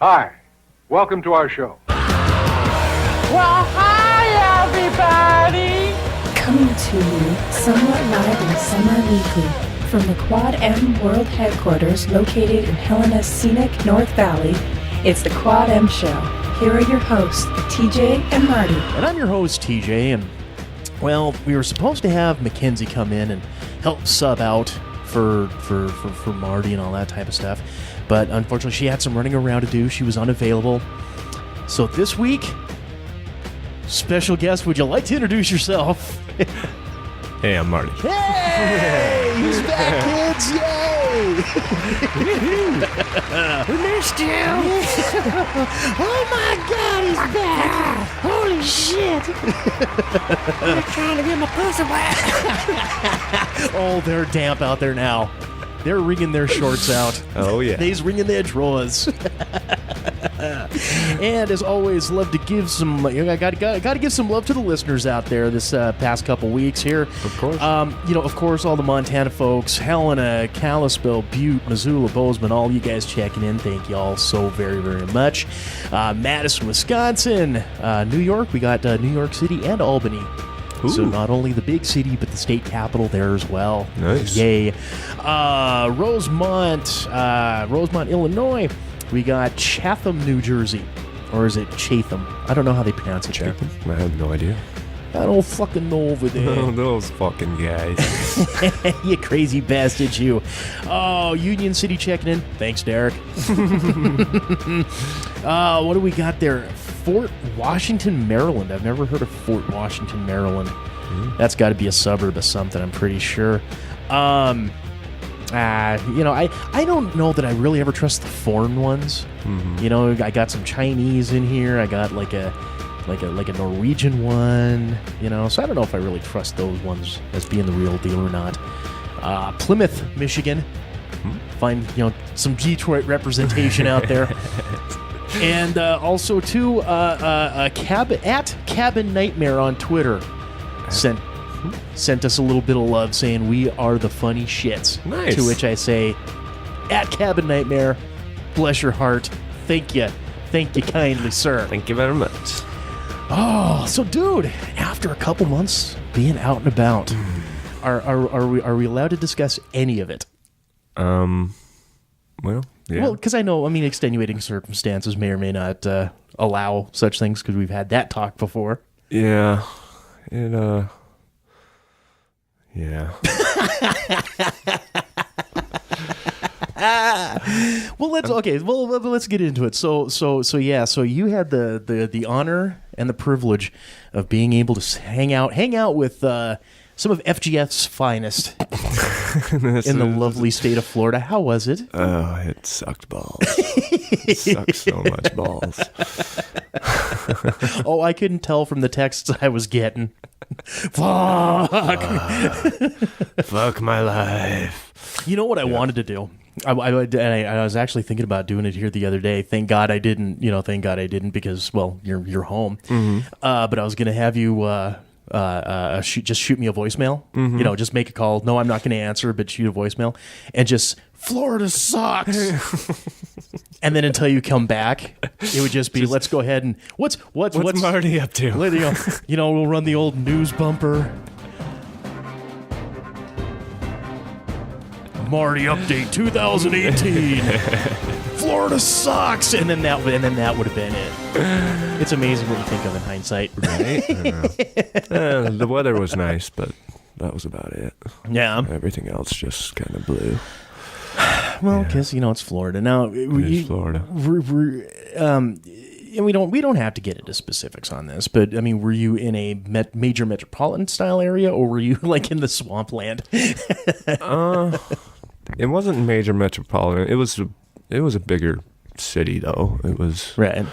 Hi. Welcome to our show. Well, hi, everybody! Coming to you somewhat live and semi-weekly from the Quad M World Headquarters located in Helena's scenic North Valley, it's the Quad M Show. Here are your hosts, TJ and Marty. And I'm your host, TJ, and, well, we were supposed to have McKenzie come in and help sub out for Marty and all that type of stuff, but unfortunately she had some running around to do. She was unavailable. So this week, special guest, would you like to introduce yourself? Hey, I'm Marty. Hey! He's back, kids! Yay! We missed you! Oh my God, he's back! Holy shit! I'm trying to get my pussy wet. Oh, they're damp out there now. They're wringing their shorts out. Oh, yeah. They's wringing their drawers. And as always, love to give some. I got to give some love to the listeners out there this past couple weeks here. Of course. Of course, all the Montana folks, Helena, Kalispell, Butte, Missoula, Bozeman, all you guys checking in. Thank you all so very, very much. Madison, Wisconsin, New York. We got New York City and Albany. Ooh. So not only the big city, but the state capital there as well. Nice. Yay. Rosemont, Illinois. We got Chatham, New Jersey. Or is it Chatham? I don't know how they pronounce it there. I have no idea. I don't fucking know over there. Oh, those fucking guys. You crazy bastard, you. Oh, Union City checking in. Thanks, Derek. What do we got there? Fort Washington, Maryland. I've never heard of Fort Washington, Maryland. That's got to be a suburb of something, I'm pretty sure. I don't know that I really ever trust the foreign ones. Mm-hmm. I got some Chinese in here. I got like a Norwegian one. So I don't know if I really trust those ones as being the real deal or not. Plymouth, Michigan. Find some Detroit representation out there. And also too, Cabin Nightmare on Twitter sent us a little bit of love saying we are the funny shits. Nice. To which I say, at Cabin Nightmare, bless your heart. Thank you kindly, sir. Thank you very much. Oh, so dude, after a couple months being out and about, are we allowed to discuss any of it? Well, yeah. Well, because I know, extenuating circumstances may or may not allow such things because we've had that talk before. Yeah. Yeah. Let's get into it. So you had the honor and the privilege of being able to hang out with some of FGF's finest in the lovely state of Florida. How was it? Oh, it sucked balls. It sucked so much balls. Oh, I couldn't tell from the texts I was getting. Fuck my life. You know what I wanted to do? I was actually thinking about doing it here the other day. Thank God I didn't. Because, well, you're home. Mm-hmm. But I was going to have you shoot me a voicemail. Mm-hmm. Just make a call. No, I'm not going to answer, but shoot a voicemail and just Florida sucks. And then until you come back, it would just be let's go ahead and what's Marty up to? We'll run the old news bumper. Marty update 2018. Florida sucks, and then that would have been it. It's amazing what you think of in hindsight, right? I don't know. The weather was nice, but that was about it. Yeah, everything else just kind of blew. Well, because it's Florida now. It's Florida. And we don't have to get into specifics on this, but were you in a major metropolitan style area, or were you like in the swampland? It wasn't major metropolitan. It was a bigger city though. It was right.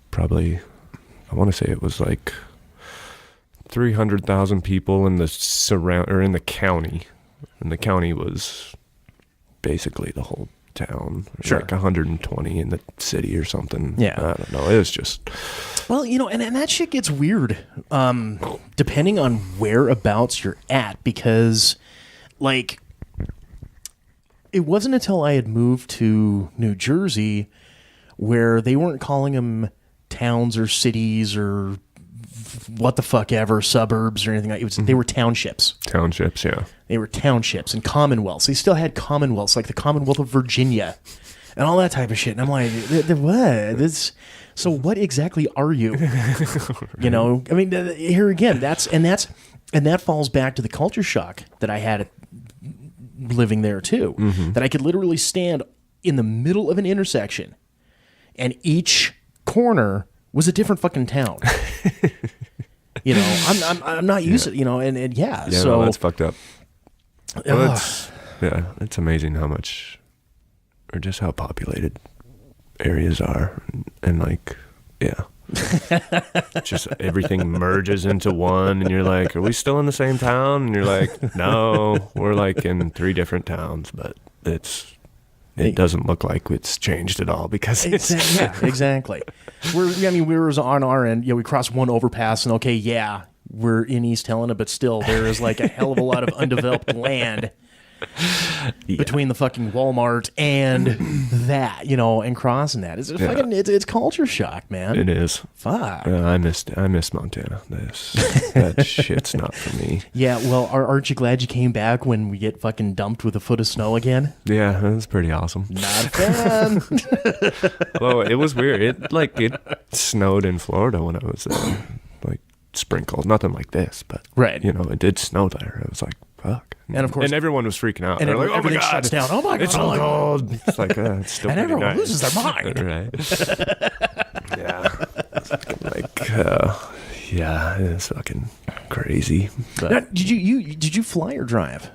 Probably, I want to say it was like 300,000 people in the in the county, and the county was basically the whole town. Sure. Like 120 in the city or something. Yeah. I don't know. It was just... Well, and that shit gets weird depending on whereabouts you're at, because, like, it wasn't until I had moved to New Jersey where they weren't calling them towns or cities or what the fuck ever, suburbs or anything like it. They were townships. Townships, yeah. They were townships and commonwealths. They still had commonwealths, like the Commonwealth of Virginia and all that type of shit. And I'm like, what? So what exactly are you? You know, I mean, here again, that falls back to the culture shock that I had living there too. That I could literally stand in the middle of an intersection and each corner was a different fucking town. You know, I'm not used to, you know, and yeah, Yeah, so no, that's fucked up. Well, it's amazing how much, or just how populated areas are, and like, yeah, just everything merges into one, and you're like, are we still in the same town? And you're like, no, we're like in 3 different towns, but it doesn't look like it's changed at all because it's exactly. We were on our end, we crossed one overpass, and okay, yeah, we're in East Helena, but still, there is like a hell of a lot of undeveloped land between the fucking Walmart and that, you know, and crossing that. It's culture shock, man. It is. Fuck. I miss Montana. That shit's not for me. Yeah, well, aren't you glad you came back when we get fucking dumped with a foot of snow again? Yeah, that was pretty awesome. Not a fan. Well, it was weird. It snowed in Florida when I was there. Like, sprinkled. Nothing like this, but, right. You know, it did snow there. I was like, fuck. And of course, and everyone was freaking out. And they're like, "Oh my everything god, shuts down! Oh my god, it's so cold!" It's like, it's still and pretty everyone nice. loses their mind. Right? Yeah. Like, yeah, it's fucking crazy. But now, did you fly or drive?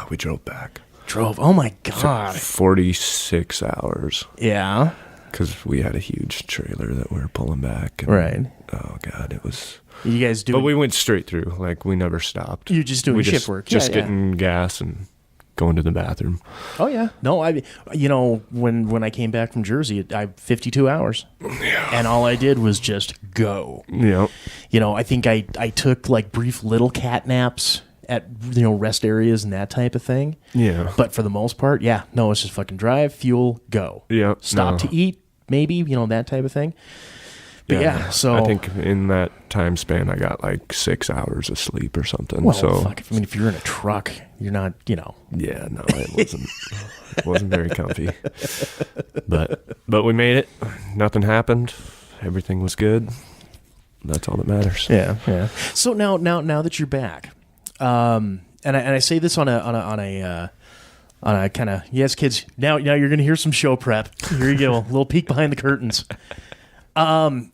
we drove back. Drove. Oh my god. 46 hours. Yeah. Because we had a huge trailer that we were pulling back. And, right. Oh god, it was. You guys do. But we went straight through. Like, we never stopped. You're just doing shift work. Just getting gas and going to the bathroom. Oh yeah. No, when I came back from Jersey, I 52 hours. Yeah. And all I did was just go. Yeah. You know, I think I took like brief little cat naps at, you know, rest areas and that type of thing. Yeah. But for the most part, yeah, no, it's just fucking drive, fuel, go. Yeah. Stop to eat, maybe, you know, that type of thing. But yeah, so I think in that time span, I got like 6 hours of sleep or something. Well, so fuck, I mean, if you're in a truck, you're not, you know. Yeah, no, it wasn't. It wasn't very comfy. But we made it. Nothing happened. Everything was good. That's all that matters. Yeah, yeah. So now that you're back, and I say this on a kind of, yes, kids. Now you're gonna hear some show prep. Here you go, a little peek behind the curtains. McKenzie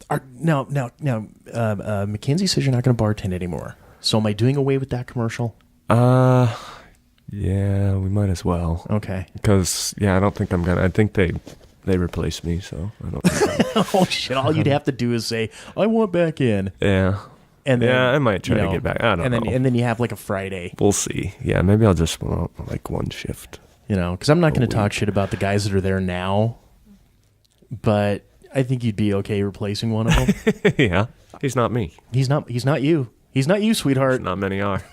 says you're not going to bartend anymore. So am I doing away with that commercial? Yeah, we might as well. Okay. Because I don't think I'm gonna. I think they replaced me, so I don't think oh shit! All you'd have to do is say, "I want back in." Yeah. And then, I might try to get back. I don't know. And then you have like a Friday. We'll see. Yeah, maybe I'll just like one shift. You know, because I'm not going to talk shit about the guys that are there now, but I think you'd be okay replacing one of them. Yeah, he's not me. He's not you. He's not you, sweetheart. Not many are.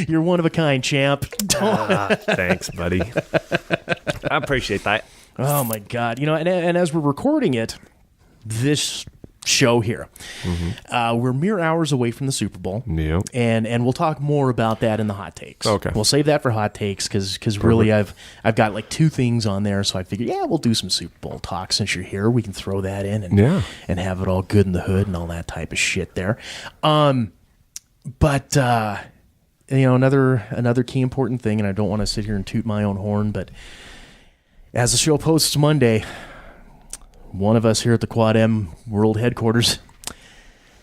You're one of a kind, champ. Thanks, buddy. I appreciate that. Oh my god! You know, and as we're recording it, this show here, we're mere hours away from the Super Bowl. Yeah. And we'll talk more about that in the hot takes. Okay. We'll save that for hot takes because really I've got like 2 things on there, so I figured we'll do some Super Bowl talk since you're here. We can throw that in and have it all good in the hood and all that type of shit there. But you know, another key important thing, and I don't want to sit here and toot my own horn, but as the show posts Monday, one of us here at the Quad M World Headquarters,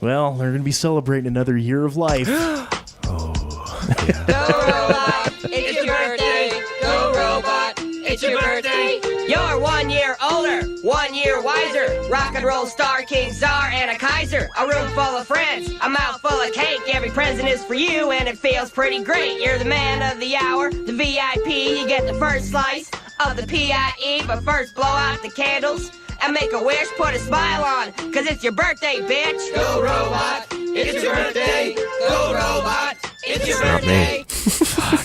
well, they're going to be celebrating another year of life. Go robot, it's your birthday. Go robot, it's your birthday. You're 1 year older, 1 year wiser. Rock and roll star, king, czar, and a Kaiser. A room full of friends, a mouth full of cake. Every present is for you, and it feels pretty great. You're the man of the hour, the VIP. You get the first slice of the PIE, but first blow out the candles and make a wish, put a smile on, cause it's your birthday, bitch. Go robot, it's your birthday. Go robot, it's your birthday.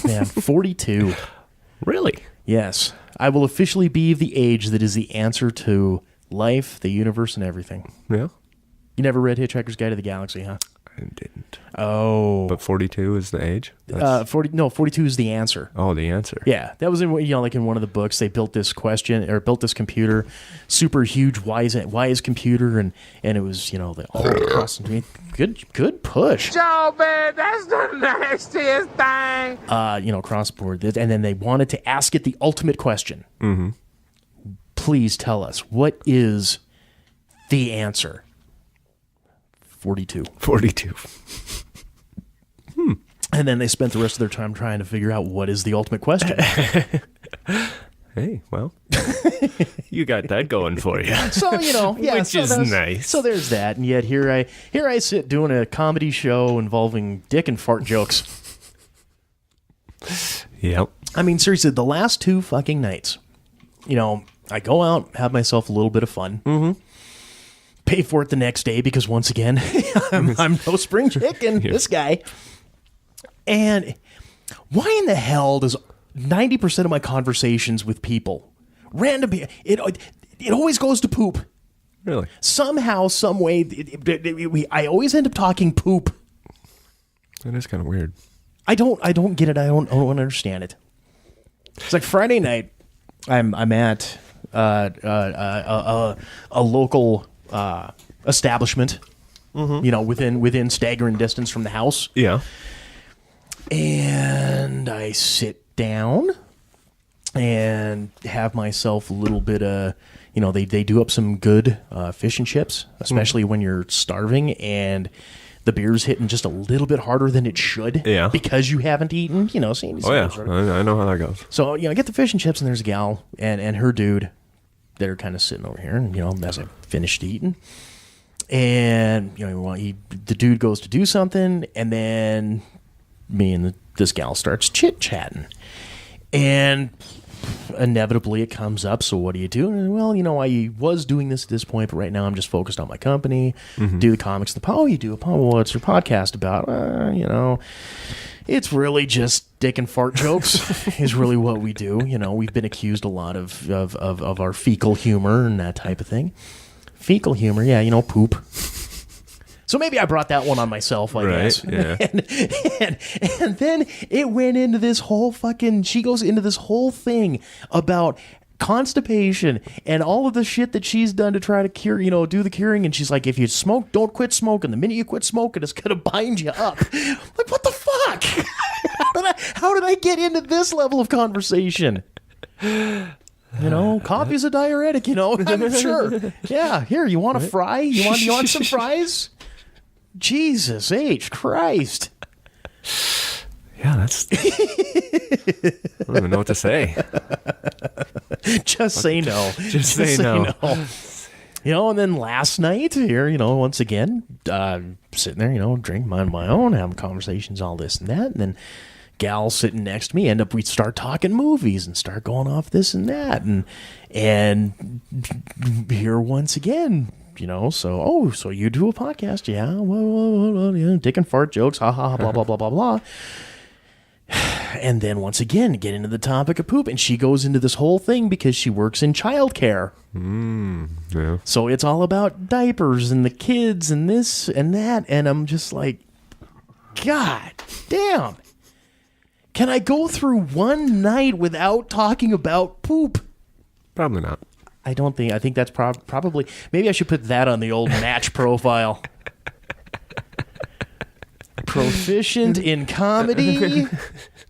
Man, 42. Really? Yes. I will officially be the age that is the answer to life, the universe, and everything. Yeah. You never read Hitchhiker's Guide to the Galaxy, huh? I didn't. Oh. But 42 is the age? 42 is the answer. Oh, the answer. Yeah, that was in like in one of the books. They built this computer, super huge. Why is computer? And it was all across. Good push. Joe, man, that's the nastiest thing. Cross board. And then they wanted to ask it the ultimate question. Mm-hmm. Please tell us, what is the answer? 42. 42. And then they spent the rest of their time trying to figure out what is the ultimate question. Hey, well, you got that going for you. So, yeah. Which is nice. So there's that. And yet here I sit doing a comedy show involving dick and fart jokes. Yep. I mean, seriously, the last 2 fucking nights, I go out, have myself a little bit of fun. Mm-hmm. Pay for it the next day because, once again, I'm no spring chicken, this guy. And why in the hell does 90% of my conversations with people, random people, it always goes to poop? Really? Somehow, some way, I always end up talking poop. That is kind of weird. I don't get it. I don't understand it. It's like Friday night. I'm at a local establishment, within staggering distance from the house. Yeah. And I sit down and have myself a little bit of, they do up some good fish and chips, especially when you're starving and the beer's hitting just a little bit harder than it should. Yeah. Because you haven't eaten, Oh, yeah. I know how that goes. So, I get the fish and chips, and there's a gal and her dude that are kind of sitting over here, and, as I finished eating. And, the dude goes to do something, and then me and this gal starts chit-chatting. And inevitably it comes up, so what do you do? And, well, I was doing this at this point, but right now I'm just focused on my company, do the comics, you do what's your podcast about? It's really just dick and fart jokes is really what we do. We've been accused a lot of our fecal humor and that type of thing. Fecal humor, yeah, poop. So maybe I brought that one on myself, I guess. Yeah. And then it went into this whole she goes into this whole thing about constipation and all of the shit that she's done to try to cure, do the curing. And she's like, if you smoke, don't quit smoking. The minute you quit smoking, it's going to bind you up. Like, what the fuck? How did I get into this level of conversation? Coffee's a diuretic, I'm sure. Yeah, here, you want a fry? You want some fries? Jesus H. Christ. Yeah, that's... I don't even know what to say. Just say no. Just say no. And then last night here, once again, sitting there, drinking my own, having conversations, all this and that, and then gal sitting next to me, we start talking movies and start going off this and that, and here once again, so you do a podcast, yeah, well, dick and fart jokes, ha ha, blah blah blah blah blah. And then once again, get into the topic of poop, and she goes into this whole thing because she works in childcare. Yeah. So it's all about diapers and the kids and this and that, and I'm just like, God damn. Can I go through one night without talking about poop? Probably not. I think that's probably, maybe I should put that on the old Match profile. Proficient in comedy,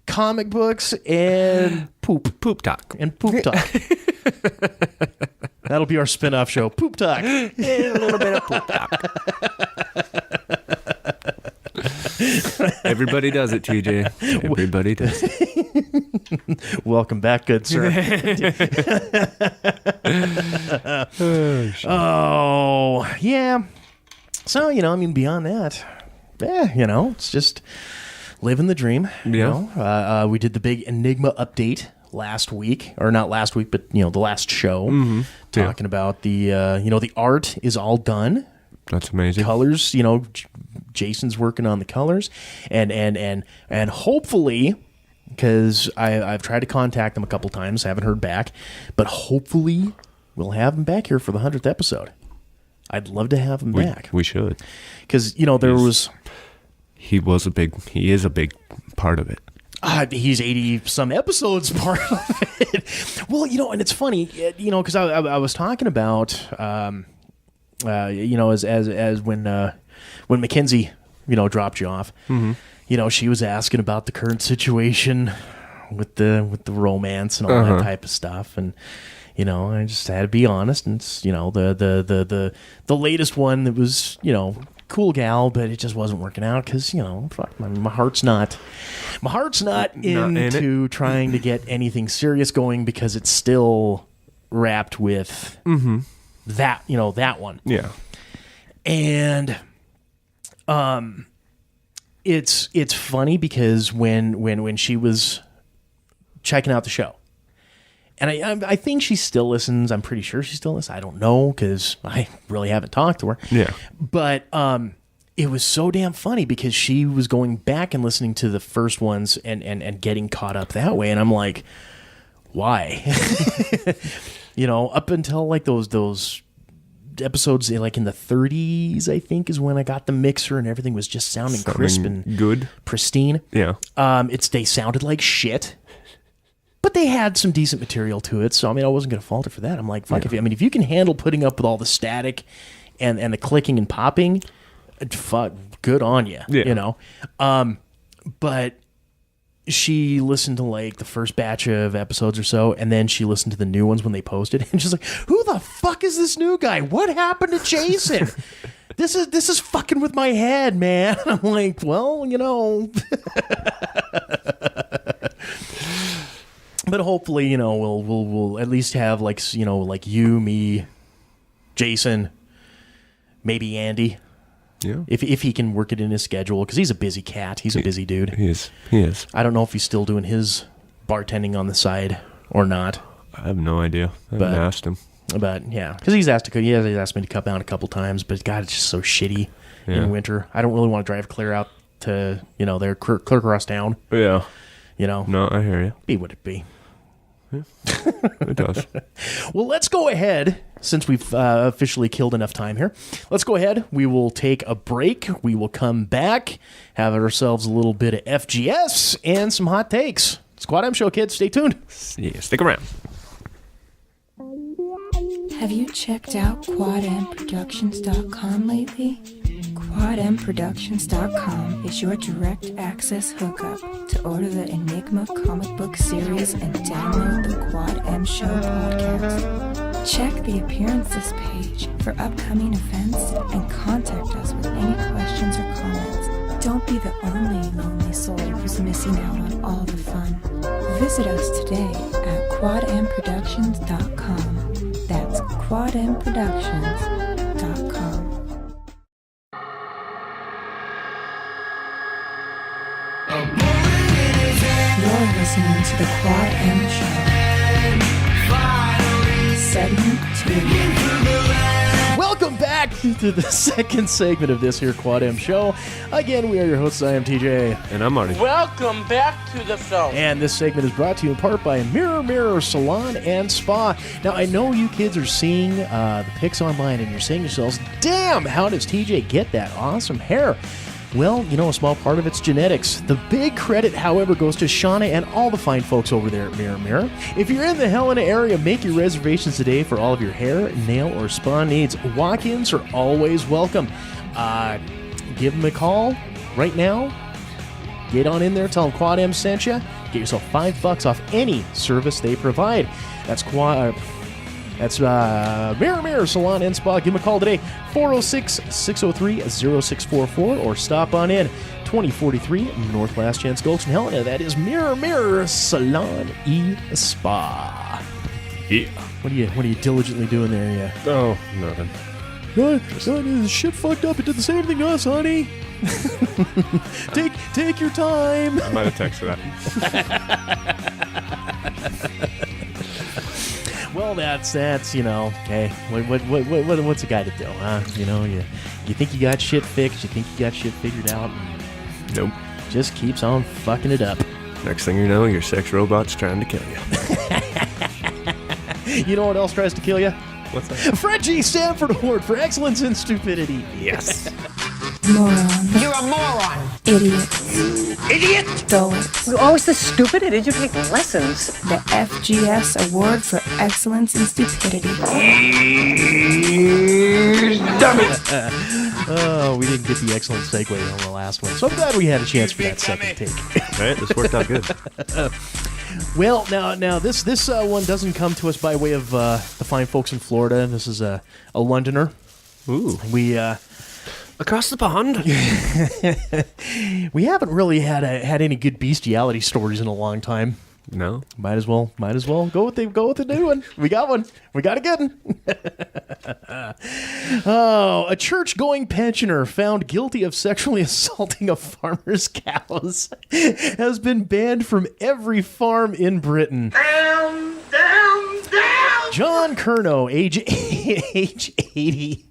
comic books, and poop. Poop talk. And poop talk. That'll be our spin-off show, Poop Talk. And a little bit of poop talk. Everybody does it, TJ. Everybody does it. Welcome back, good sir. Oh, yeah. So, beyond that, it's just living the dream. Yeah. We did the big Enigma update last week, or not last week, but, the last show, talking about the, the art is all done. That's amazing. Colors, Jason's working on the colors, and hopefully because I've tried to contact them a couple times, haven't heard back, but hopefully we'll have them back here for the 100th episode. I'd love to have him back. We should. Because, he is a big part of it. He's 80-some episodes part of it. Well, and it's funny, because I was talking about, as when McKenzie, dropped you off, she was asking about the current situation with the romance and all that type of stuff, and I just had to be honest, and it's, the latest one that was, cool gal, but it just wasn't working out because, fuck, my heart's not into trying to get anything serious going because it's still wrapped with that, that one. Yeah. And it's funny because when she was checking out the show, and I think she still listens. I'm pretty sure she still listens. I don't know because I really haven't talked to her. Yeah. But it was so damn funny because she was going back and listening to the first ones and getting caught up that way. And I'm like, why? Up until like those episodes like in the 30s, I think, is when I got the mixer and everything was just sounding crisp and good, pristine. Yeah. They sounded like shit. But they had some decent material to it, so I wasn't going to fault her for that. I'm like, fuck, if you can handle putting up with all the static and the clicking and popping, fuck, good on you, But she listened to like the first batch of episodes or so, and then she listened to the new ones when they posted, and she's like, "Who the fuck is this new guy? What happened to Jason? This is fucking with my head, man." I'm like, well, But hopefully, we'll at least have like you, me, Jason, maybe Andy. Yeah. If he can work it in his schedule, because he's a busy cat. He's a busy dude. He is. I don't know if he's still doing his bartending on the side or not. I have no idea. I haven't asked him. But yeah, because he's asked me to come out a couple times. But God, it's just so shitty in winter. I don't really want to drive clear out to clear across town. Yeah. No, I hear you. Be what it be. Yeah. It does. Well, let's go ahead, since we've officially killed enough time here. Let's go ahead. We will take a break. We will come back, have ourselves a little bit of FGS and some hot takes. Squad M Show, kids. Stay tuned. Yeah, stick around. Have you checked out quadmproductions.com lately? quadmproductions.com is your direct access hookup to order the Enigma comic book series and download the Quad M Show podcast. Check the appearances page for upcoming events and contact us with any questions or comments. Don't be the only lonely soul who's missing out on all the fun. Visit us today at quadmproductions.com. That's quadmproductions.com. You're listening to the Quad M Show. Segment 2. Welcome back to the second segment of this here Quad M Show. Again, we are your hosts. I am TJ. And I'm Marty. Welcome back to the film. And this segment is brought to you in part by Mirror Salon and Spa. Now, I know you kids are seeing the pics online and you're saying to yourselves, damn, how does TJ get that awesome hair? Well, a small part of it's genetics. The big credit, however, goes to Shauna and all the fine folks over there at Mirror. If you're in the Helena area, make your reservations today for all of your hair, nail, or spa needs. Walk-ins are always welcome. Give them a call right now. Get on in there, tell them Quad M sent you. Get yourself $5 off any service they provide. That's Mirror Salon and Spa. Give them a call today, 406-603-0644, or stop on in, 2043 North Last Chance Gulch in Helena. That is Mirror Salon and Spa. Yeah. What are you diligently doing there? Yeah. Oh, nothing. This shit fucked up. It did the same thing to us, honey. Take your time. I might have texted that. Well, that's hey, what's a guy to do, huh? You think you got shit fixed, you think you got shit figured out, and nope. just keeps on fucking it up. Next thing you know, your sex robot's trying to kill you. You know what else tries to kill you? What's that? Frenchie Sanford Award for Excellence in Stupidity. Yes. Moron. You're a moron. Idiot. Idiot. Dullard. You're always this stupid. Did you take lessons? The FGS Award for Excellence in Stupidity. Oh, we didn't get the excellent segue on the last one, so I'm glad we had a chance for that second take. All right, this worked out good. Well, now this one doesn't come to us by way of the fine folks in Florida. This is a Londoner. Ooh. We Across the pond? we haven't really had any good bestiality stories in a long time. No. Might as well go with the new one. We got one. We got a good one. Oh, a church-going pensioner found guilty of sexually assaulting a farmer's cows has been banned from every farm in Britain. Down. John Curnow, age 80,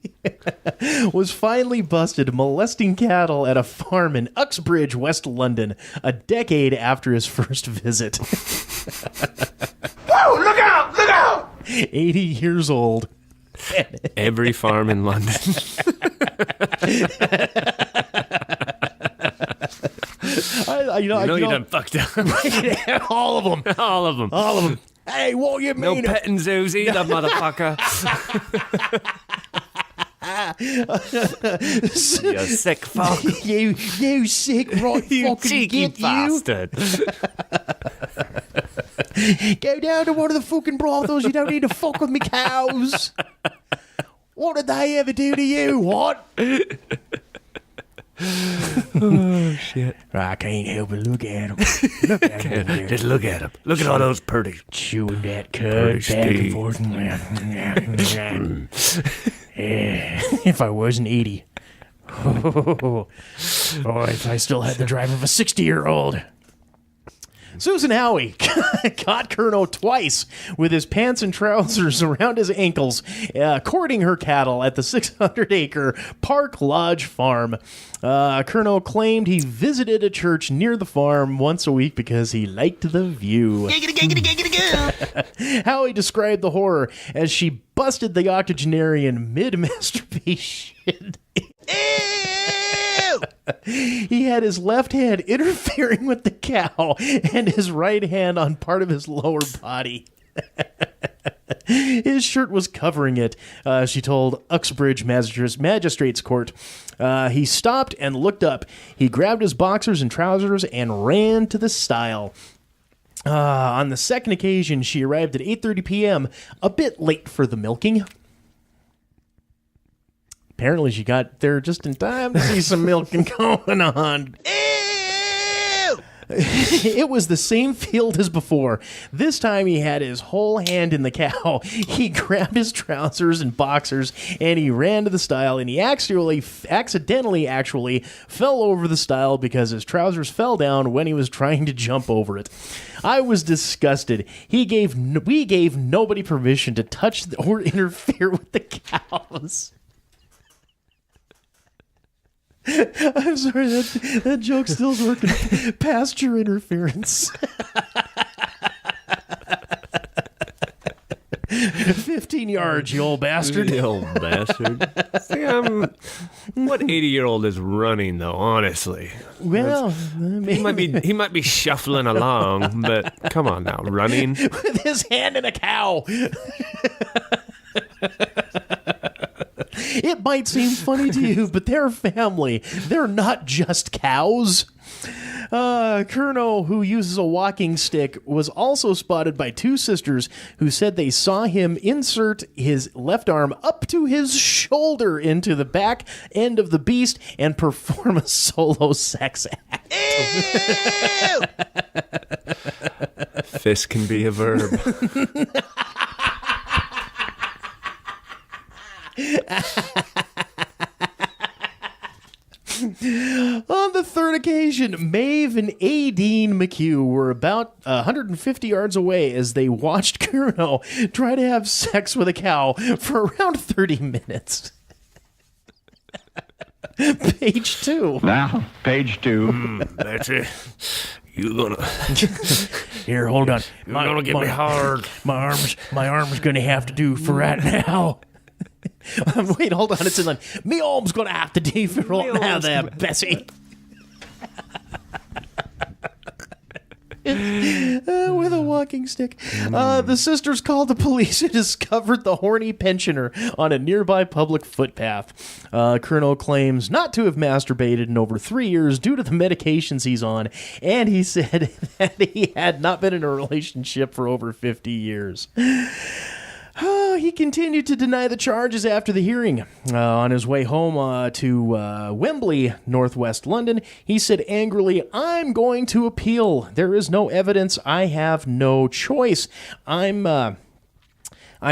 was finally busted molesting cattle at a farm in Uxbridge, West London, a decade after his first visit. Whoa! Look out! Look out! 80 years old. Every farm in London. You done fucked up. All of them. All of them. All of them. Hey, what you No mean? petting zoos either, motherfucker. You sick fuck. you sick right You fucking cheeky get bastard. you. Go down to one of the fucking brothels. You don't need to fuck with me cows. What did they ever do to you? What? Oh, shit. I can't help but look at them. Look at them. Just look at him. Look at all those pretty. Chewing that Pretty cud back and Steve. forth. Yeah, if I wasn't 80. Oh, if I still had the drive of a 60-year-old. Susan Howie caught Curnow twice with his pants and trousers around his ankles, courting her cattle at the 600-acre Park Lodge farm. Curnow claimed he visited a church near the farm once a week because he liked the view. Howie described the horror as she busted the octogenarian mid-masturbation. He had his left hand interfering with the cow and his right hand on part of his lower body. His shirt was covering it, she told Uxbridge Magistrates Court. He stopped and looked up. He grabbed his boxers and trousers and ran to the stile. On the second occasion, she arrived at 8:30 p.m., a bit late for the milking. Apparently, she got there just in time to see some milking going on. Ew! It was the same field as before. This time, he had his whole hand in the cow. He grabbed his trousers and boxers, and he ran to the stile, and he accidentally fell over the stile because his trousers fell down when he was trying to jump over it. I was disgusted. We gave nobody permission to touch or interfere with the cows. I'm sorry, that joke still's working. Pasture interference. 15 yards, you old bastard. You old bastard. See, what 80-year-old is running, though, honestly? Well, He might be shuffling along, but come on now, running? with his hand in a cow. It might seem funny to you, but they're family. They're not just cows. Curnow, who uses a walking stick, was also spotted by two sisters who said they saw him insert his left arm up to his shoulder into the back end of the beast and perform a solo sex act. Fist can be a verb. On the third occasion, Maeve and Aideen McHugh were about 150 yards away as they watched Curnow try to have sex with a cow for around 30 minutes. Page 2. Now, page 2. Betty, You gonna Here, hold on. gonna get me hard. My arm's gonna have to do for right now. Wait, hold on. It's in line. Me arm's gonna have to do for right now there, Bessie. With a walking stick. The sisters called the police and discovered the horny pensioner on a nearby public footpath. Colonel claims not to have masturbated in over 3 years due to the medications he's on, and he said that he had not been in a relationship for over 50 years. He continued to deny the charges after the hearing. On his way home to Wembley, northwest London, he said angrily, "I'm going to appeal. There is no evidence. I have no choice. I'm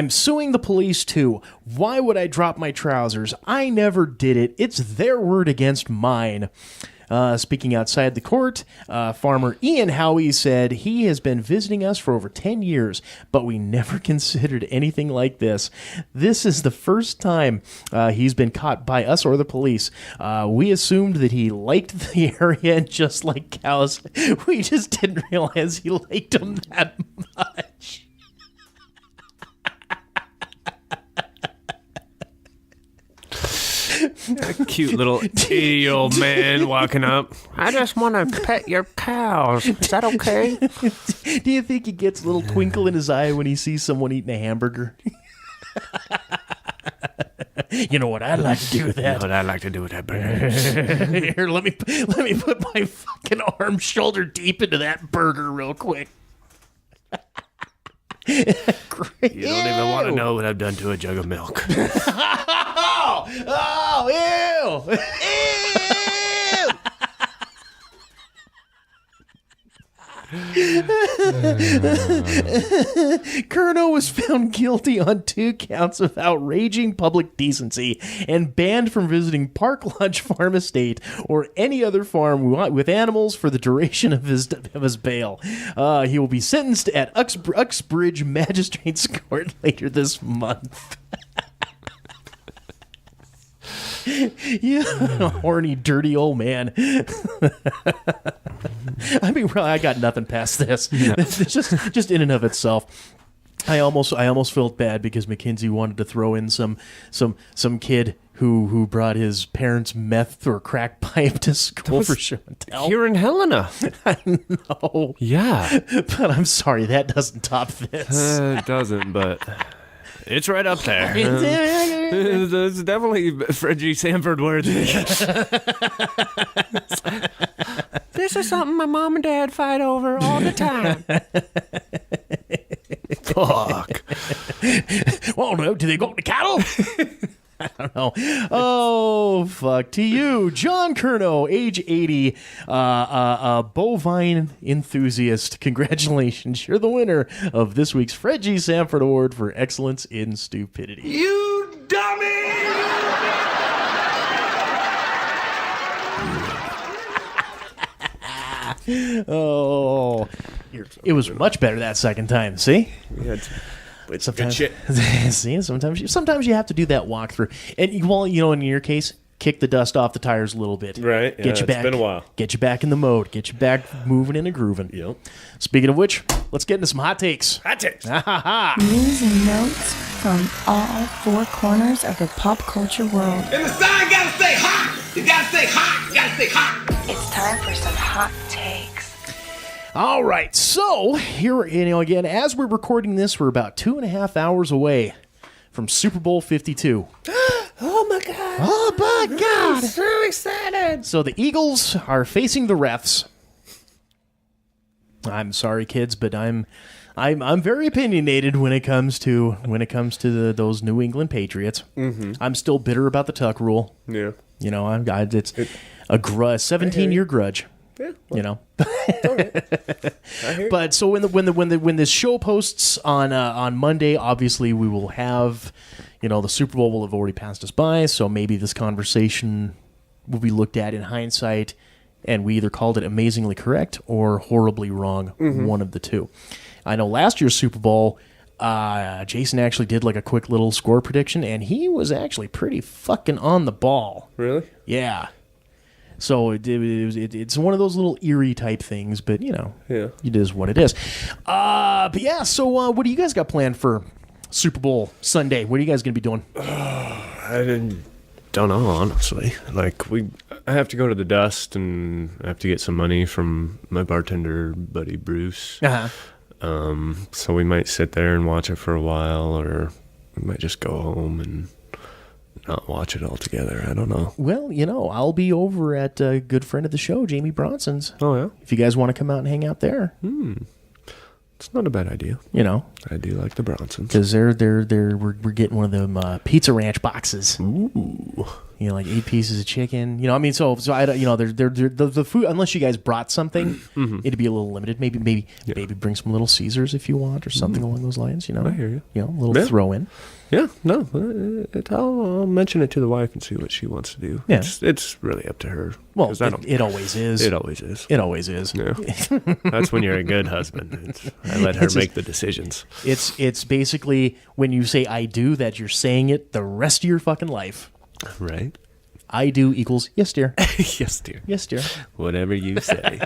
suing the police too. Why would I drop my trousers? I never did it. It's their word against mine." Speaking outside the court, farmer Ian Howie said he has been visiting us for over 10 years, but we never considered anything like this. This is the first time he's been caught by us or the police. We assumed that he liked the area, and just like cows, we just didn't realize he liked them that much. A cute little 80-year-old man walking up. I just want to pet your cows. Is that okay? Do you think he gets a little twinkle in his eye when he sees someone eating a hamburger? You know what I'd like to do with that? You know what I'd like to do with that burger? Here, let me put my fucking arm shoulder deep into that burger real quick. Great. You don't even want to know what I've done to a jug of milk. Oh, ew! Ew! Curnow was found guilty on 2 counts of outraging public decency and banned from visiting Park Lodge Farm Estate or any other farm with animals for the duration of his bail. He will be sentenced at Uxbridge Magistrates Court later this month. Yeah, horny, dirty old man. I mean, really, I got nothing past this. No. just in and of itself. I almost felt bad because McKenzie wanted to throw in some kid who brought his parents' meth or crack pipe to school for show and tell. Here in Helena. I know. Yeah. But I'm sorry, that doesn't top this. It doesn't, but it's right up there. It's definitely Fredgie Sanford worthy. This is something my mom and dad fight over all the time. Fuck. Well, no, do they go to cattle? I don't know. Oh, fuck. To you, John Curnow, age 80, a bovine enthusiast. Congratulations. You're the winner of this week's Fred G. Sanford Award for Excellence in Stupidity. You dummy! Oh, it was much better that second time. See? It's Sometimes, good shit. See, sometimes you have to do that walkthrough, and well, you know, in your case, kick the dust off the tires a little bit. Right. Get you back. It's been a while. Get you back in the mode. Get you back moving and a grooving. Yep. Speaking of which, let's get into some hot takes. Hot takes. News and notes from all 4 corners of the pop culture world. And the sign gotta say hot! You gotta say hot! You gotta say hot! It's time for some hot takes. All right, so here, again, as we're recording this, we're about 2.5 hours away from Super Bowl 52. Oh my god! Oh my God! I'm so excited! So the Eagles are facing the refs. I'm sorry, kids, but I'm very opinionated when it comes to those New England Patriots. Mm-hmm. I'm still bitter about the Tuck rule. Yeah. You know, it's a 17-year grudge. Yeah, well, you know. I hear But so when this show posts on Monday, obviously we will have, the Super Bowl will have already passed us by, so maybe this conversation will be looked at in hindsight, and we either called it amazingly correct or horribly wrong, one of the two. I know last year's Super Bowl, Jason actually did like a quick little score prediction, and he was actually pretty fucking on the ball. Really? Yeah. So it's one of those little eerie type things, but it is what it is. But yeah, so what do you guys got planned for Super Bowl Sunday? What are you guys going to be doing? I don't know, honestly. Like, I have to go to the Dust, and I have to get some money from my bartender buddy Bruce. So we might sit there and watch it for a while, or we might just go home and not watch it all together. I don't know. Well, I'll be over at a good friend of the show, Jamie Bronson's. Oh, yeah? If you guys want to come out and hang out there. It's not a bad idea. I do like the Bronsons. Because we're getting one of them Pizza Ranch boxes. Ooh. Like 8 pieces of chicken. So I don't, the food, unless you guys brought something, it'd be a little limited. Maybe bring some Little Caesars if you want, or something along those lines. I hear you. A little throw in. Yeah, no, I'll mention it to the wife and see what she wants to do. Yeah. It's really up to her. Well, it always is. It always is. It always is. Yeah. That's when you're a good husband. I let her make the decisions. It's basically when you say I do, that you're saying it the rest of your fucking life. Right. I do equals yes, dear. Yes, dear. Yes, dear. Whatever you say.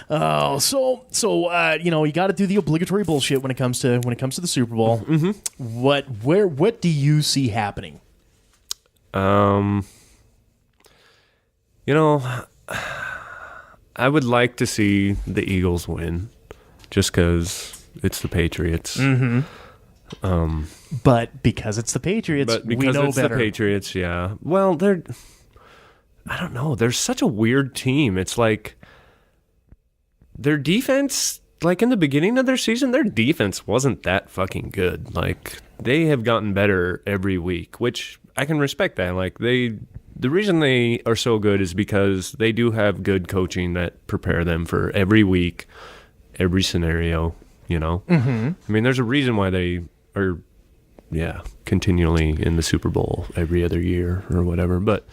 Oh, so you got to do the obligatory bullshit when it comes to the Super Bowl. Mm-hmm. What do you see happening? I would like to see the Eagles win, just because it's the Patriots. Mm-hmm. But because it's the Patriots, we know better. The Patriots, yeah. Well, I don't know. They're such a weird team. It's like their defense, like in the beginning of their season, their defense wasn't that fucking good. Like, they have gotten better every week, which I can respect that. Like, the reason they are so good is because they do have good coaching that prepare them for every week, every scenario, Mm-hmm. I mean, there's a reason why they are, continually in the Super Bowl every other year or whatever. But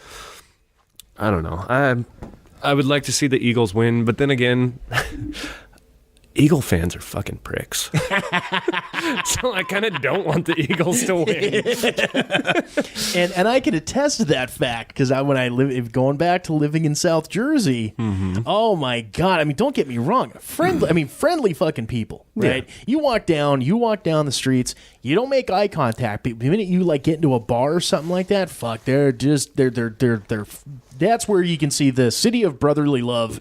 I don't know. I would like to see the Eagles win, but then again, Eagle fans are fucking pricks. So I kind of don't want the Eagles to win. and I can attest to that fact, because going back to living in South Jersey, oh my God, I mean, don't get me wrong, friendly fucking people, right? Yeah. You walk down the streets, you don't make eye contact. The minute you get into a bar or something like that, fuck, they're that's where you can see the city of brotherly love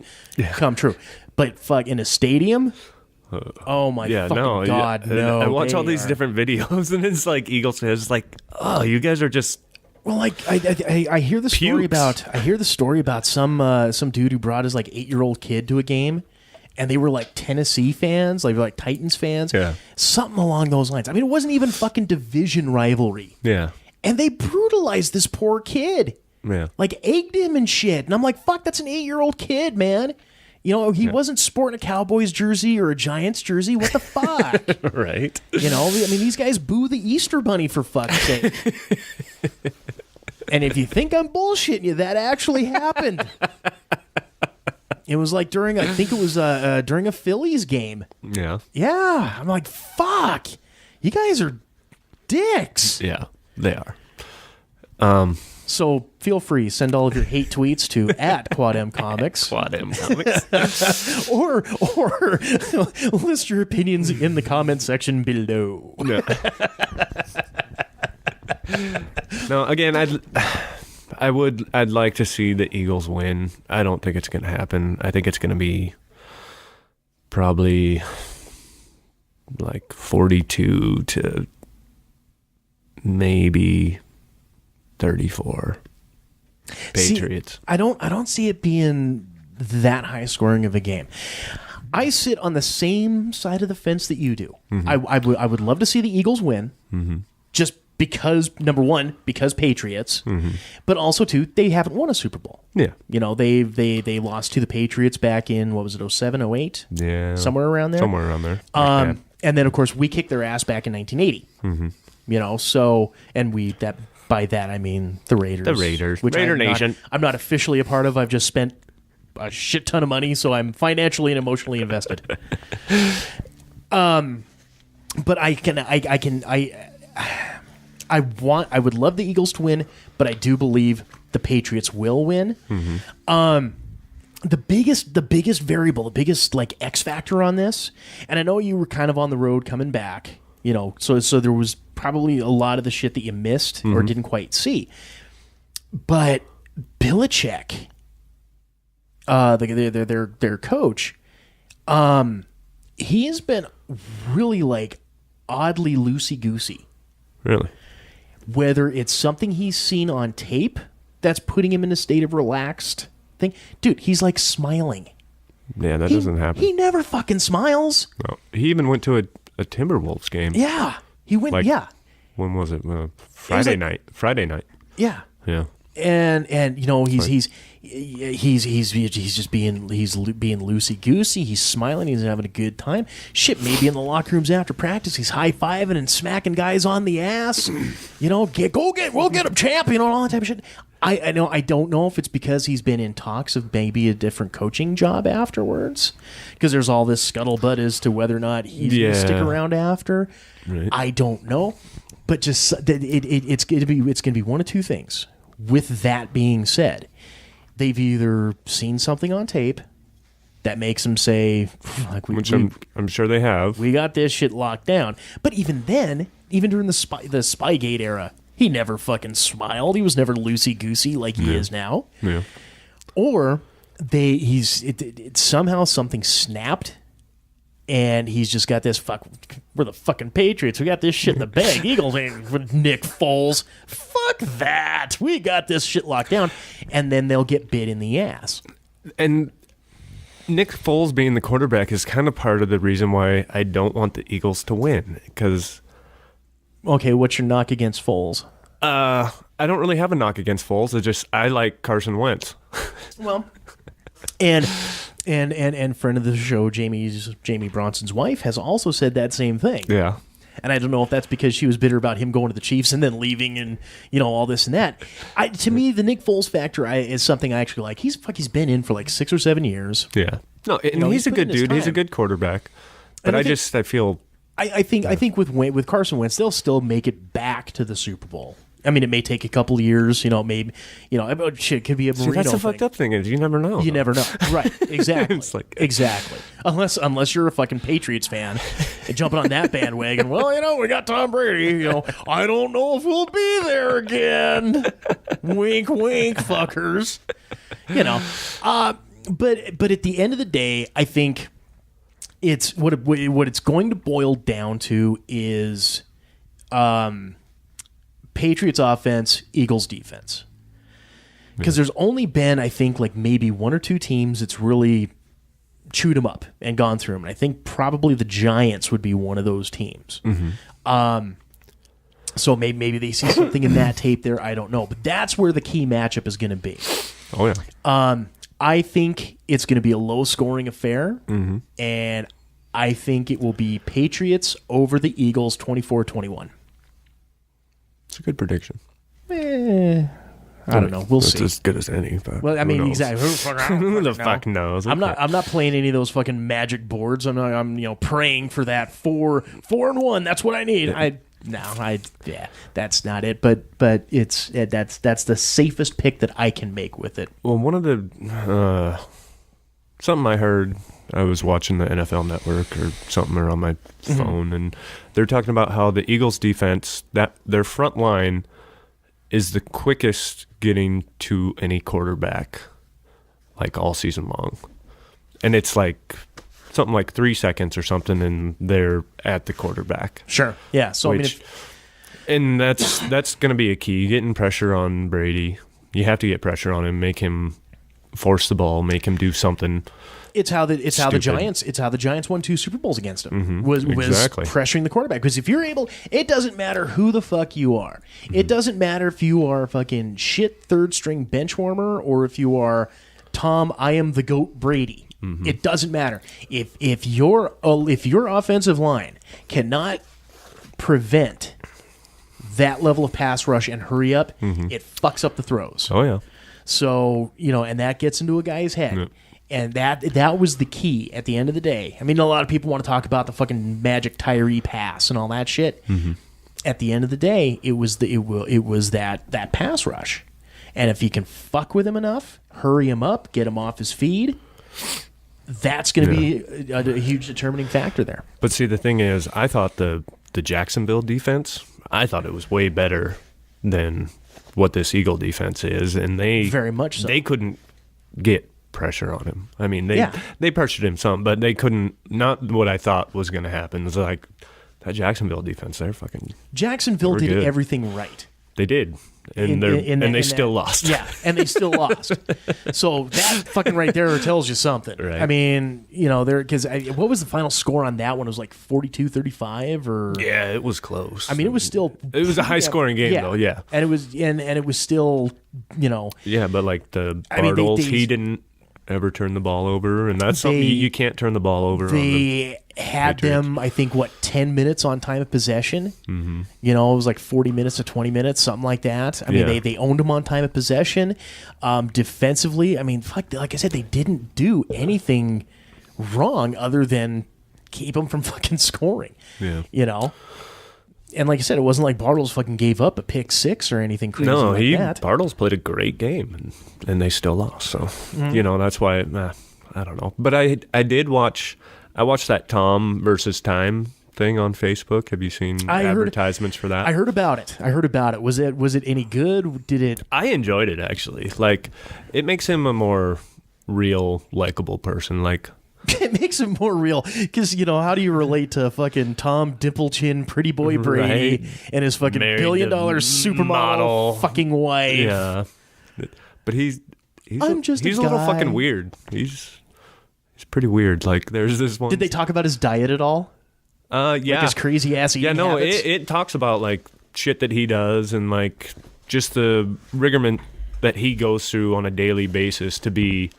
come true. But fuck, in a stadium? Oh my fucking God, no. I watch all these different videos, and it's like Eagles fans, like, oh, you guys are just... Well, I hear the story about some dude who brought his 8-year-old kid to a game, and they were Tennessee fans, like Titans fans, something along those lines. I mean, it wasn't even fucking division rivalry. Yeah. And they brutalized this poor kid. Yeah. Egged him and shit. And I'm like, fuck, that's an 8-year-old kid, man. He wasn't sporting a Cowboys jersey or a Giants jersey. What the fuck? Right. I mean, these guys boo the Easter Bunny, for fuck's sake. And if you think I'm bullshitting you, that actually happened. It was during a Phillies game. Yeah. Yeah. I'm like, fuck. You guys are dicks. Yeah, they are. So feel free, send all of your hate tweets to @QuadMComics. QuadMComics. or list your opinions in the comment section below. No, no, again, I'd like to see the Eagles win. I don't think it's going to happen. I think it's going to be probably 42 to maybe 34 Patriots. See, I don't see it being that high scoring of a game. I sit on the same side of the fence that you do. Mm-hmm. I would love to see the Eagles win, just because, number one, because Patriots, but also two, they haven't won a Super Bowl. Yeah, they lost to the Patriots back in, what was it, 07, 08? Yeah, somewhere around there. And then of course we kicked their ass back in 1980. So, and by that I mean the Raiders. Which Raider Nation. I'm not officially a part of. I've just spent a shit ton of money, so I'm financially and emotionally invested. But I would love the Eagles to win, but I do believe the Patriots will win. The biggest variable, the biggest like X factor on this, and I know you were kind of on the road coming back, so there was probably a lot of the shit that you missed or didn't quite see. But Belichick, their coach, he has been really like oddly loosey-goosey. Really? Whether it's something he's seen on tape that's putting him in a state of relaxed thing. Dude, he's like smiling. Yeah, that doesn't happen. He never fucking smiles. No. He even went to a Timberwolves game. Yeah. He went, yeah. When was it? Friday night. Friday night. Yeah. Yeah. And he's just being loosey goosey. He's smiling. He's having a good time. Shit, maybe in the locker rooms after practice, he's high fiving and smacking guys on the ass. We'll get him, champ. All that type of shit. I know. I don't know if it's because he's been in talks of maybe a different coaching job afterwards, because there's all this scuttlebutt as to whether or not he's going to stick around after. Right. I don't know, but just it's going to be one of two things. With that being said, they've either seen something on tape that makes them say, which I'm sure they have. We got this shit locked down. But even then, even during the Spygate era, he never fucking smiled. He was never loosey-goosey like he is now. Yeah. Or somehow something snapped, and he's just got this we're the fucking Patriots. We got this shit in the bag. Eagles ain't with Nick Foles. Fuck that. We got this shit locked down. And then they'll get bit in the ass. And Nick Foles being the quarterback is kind of part of the reason why I don't want the Eagles to win. Because... Okay, what's your knock against Foles? I don't really have a knock against Foles. I like Carson Wentz. Well... And friend of the show, Jamie Bronson's wife, has also said that same thing. Yeah. And I don't know if that's because she was bitter about him going to the Chiefs and then leaving and, all this and that. To me, the Nick Foles factor is something I actually like. He's been in for like 6 or 7 years. Yeah. No, and he's a good dude. He's a good quarterback. But I feel... I think with Carson Wentz, they'll still make it back to the Super Bowl. I mean, it may take a couple of years, maybe, shit, it could be a Marino that's the thing. fucked up thing is you never know. You never know. Right, exactly. It's like, exactly. Unless you're a fucking Patriots fan and jumping on that bandwagon, well, we got Tom Brady, I don't know if we'll be there again. Wink, wink, fuckers. But at the end of the day, I think it's what it's going to boil down to is Patriots offense, Eagles defense. Because there's only been, I think, like maybe 1 or 2 teams that's really chewed them up and gone through them. And I think probably the Giants would be one of those teams. Mm-hmm. So maybe they see something in that tape there. I don't know. But that's where the key matchup is going to be. Oh, yeah. I think it's going to be a low-scoring affair. Mm-hmm. And I think it will be Patriots over the Eagles 24-21. It's a good prediction. I don't know. We'll see. It's as good as any. But well, I mean, exactly. Who the fuck knows? I'm not playing any of those fucking magic boards. I'm praying for that 4-1. That's what I need. That's not it. But that's the safest pick that I can make with it. Well, one of the something I heard. I was watching the NFL Network or something or on my phone, and they're talking about how the Eagles defense, that their front line is the quickest getting to any quarterback, like all season long. And it's like something like 3 seconds or something, and they're at the quarterback. Sure. Yeah. So and that's going to be a key. Getting pressure on Brady. You have to get pressure on him, make him force the ball, make him do something. It's how the Giants won 2 Super Bowls against him. Was pressuring the quarterback. Because if you're able, it doesn't matter who the fuck you are. It doesn't matter if you are fucking shit third string bench warmer or if you are Tom I am the GOAT Brady. It doesn't matter. If your offensive line cannot prevent that level of pass rush and hurry up, it fucks up the throws. Oh yeah. So, and that gets into a guy's head. Yep. And that was the key at the end of the day. I mean, a lot of people want to talk about the fucking magic Tyree pass and all that shit. at the end of the day, it was that pass rush. And if you can fuck with him enough, hurry him up, get him off his feed, that's going to be a huge determining factor there. But see, the thing is, I thought the Jacksonville defense, I thought it was way better than what this Eagle defense is, and they very much so. They couldn't get pressure on him. I mean, they pressured him some, but they couldn't. Not what I thought was going to happen. It was like that Jacksonville defense. Jacksonville did good. Everything right. They did. And they still lost. Yeah, and they still lost. So that fucking right there tells you something. Right. I mean, because what was the final score on that one? It was like 42-35 or... Yeah, it was close. I mean, it was still... It was a high-scoring game, though, yeah. And it was still, Yeah, but like the Bartles, he didn't ever turn the ball over, and that's something you can't turn the ball over. They had them, I think, 10 minutes on time of possession. Mm-hmm. It was like 40 minutes to 20 minutes, something like that. I mean, they owned them on time of possession. Defensively, I mean, fuck, like I said, they didn't do anything wrong other than keep them from fucking scoring. Yeah. And like I said, it wasn't like Bartles fucking gave up a pick six or anything crazy that. Bartles played a great game, and they still lost. So, that's why, I don't know. But I did watch, I watched that Tom versus Time thing on Facebook. Have you seen advertisements for that? I heard about it. Was it any good? Did it? I enjoyed it, actually. Like, it makes him a more real, likable person. Like, it makes it more real because how do you relate to fucking Tom Dimplechin, Pretty Boy Brady, and his fucking $1 billion supermodel fucking wife? Yeah, but he's a little fucking weird. He's pretty weird. Like, there's this one. Did they talk about his diet at all? Yeah, like his crazy ass eating habits? It talks about like shit that he does and like just the rigmarole that he goes through on a daily basis to be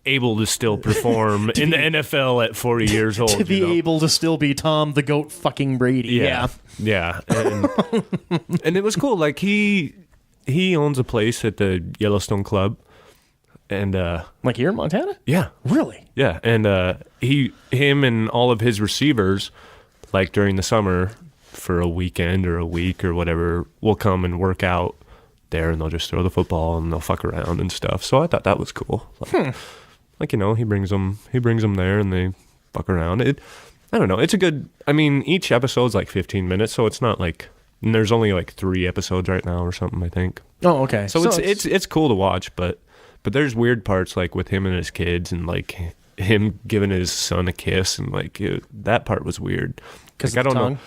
able to still perform in the NFL at 40 years old. To be able to still be Tom the Goat fucking Brady. Yeah. And it was cool. Like, he owns a place at the Yellowstone Club. And like here in Montana? Yeah. Really? Yeah. And him and all of his receivers, like during the summer for a weekend or a week or whatever, will come and work out there, and they'll just throw the football and they'll fuck around and stuff. So I thought that was cool. Like, he brings them there and they fuck around. I don't know. It's a good, I mean, each episode's like 15 minutes, so it's not like, and there's only like 3 episodes right now or something, I think. Oh, okay. So it's cool to watch, but there's weird parts like with him and his kids and like him giving his son a kiss, and like that part was weird. Because like, I don't know.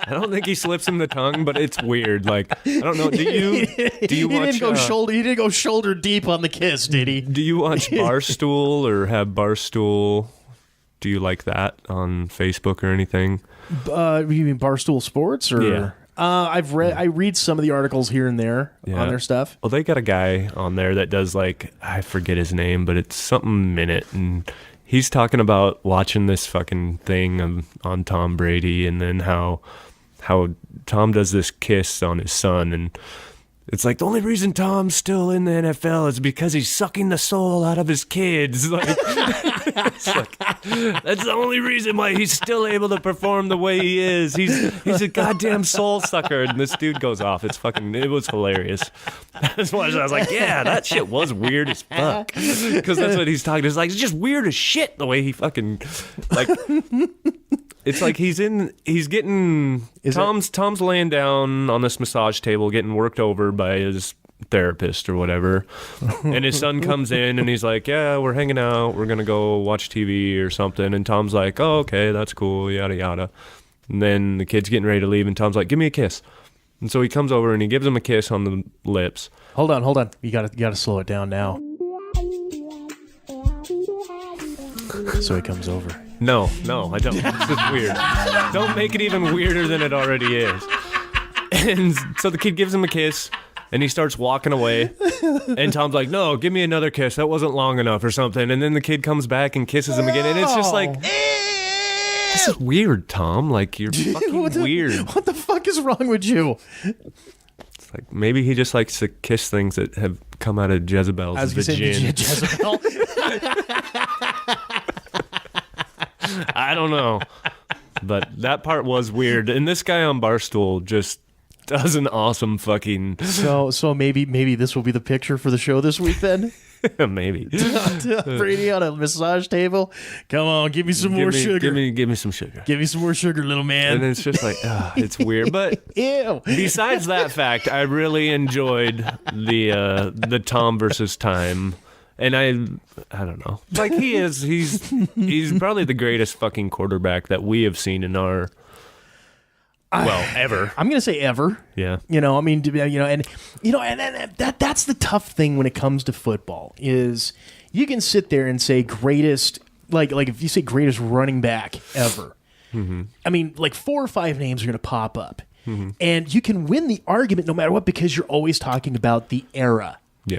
I don't think he slips him the tongue, but it's weird. Like, I don't know. Do you watch? He didn't go shoulder deep on the kiss, did he? Do you watch Barstool or have Barstool? Do you like that on Facebook or anything? You mean Barstool Sports or? Yeah. I read some of the articles here and there on their stuff. Well, they got a guy on there that does like, I forget his name, but it's something Minute, and he's talking about watching this fucking thing on Tom Brady, and then how Tom does this kiss on his son, and it's like the only reason Tom's still in the NFL is because he's sucking the soul out of his kids. Like, it's like, that's the only reason why he's still able to perform the way he is. He's a goddamn soul sucker, and this dude goes off. It was hilarious. That's why I was like, yeah, that shit was weird as fuck, because that's what he's talking. It's like, it's just weird as shit the way he fucking like. It's like Tom's laying down on this massage table getting worked over by his therapist or whatever, and his son comes in and he's like, yeah, we're hanging out, we're gonna go watch TV or something, and Tom's like, oh, okay, that's cool, yada yada, and then the kid's getting ready to leave and Tom's like, give me a kiss, and so he comes over and he gives him a kiss on the lips. Hold on, you gotta slow it down now. So he comes over. No, I don't. It's just weird. Don't make it even weirder than it already is. And so the kid gives him a kiss, and he starts walking away. And Tom's like, no, give me another kiss. That wasn't long enough or something. And then the kid comes back and kisses him again. And it's just like, this is weird, Tom. Like, you're fucking weird. What the fuck is wrong with you? It's like, maybe he just likes to kiss things that have come out of Jezebel's vagina. Jezebel? I don't know. But that part was weird. And this guy on Barstool just does an awesome fucking... So maybe this will be the picture for the show this week then? Maybe. Brady on a massage table. Come on, give me some more sugar. Give me some sugar. Give me some more sugar, little man. And it's just like, it's weird. But Ew. besides that fact, I really enjoyed the Tom versus Time. And I don't know. Like he's probably the greatest fucking quarterback that we have seen in our ever. I'm gonna say ever. Yeah. And that's the tough thing when it comes to football is you can sit there and say greatest, like if you say greatest running back ever. Mm-hmm. I mean, like 4 or 5 names are gonna pop up, and you can win the argument no matter what because you're always talking about the era. Yeah.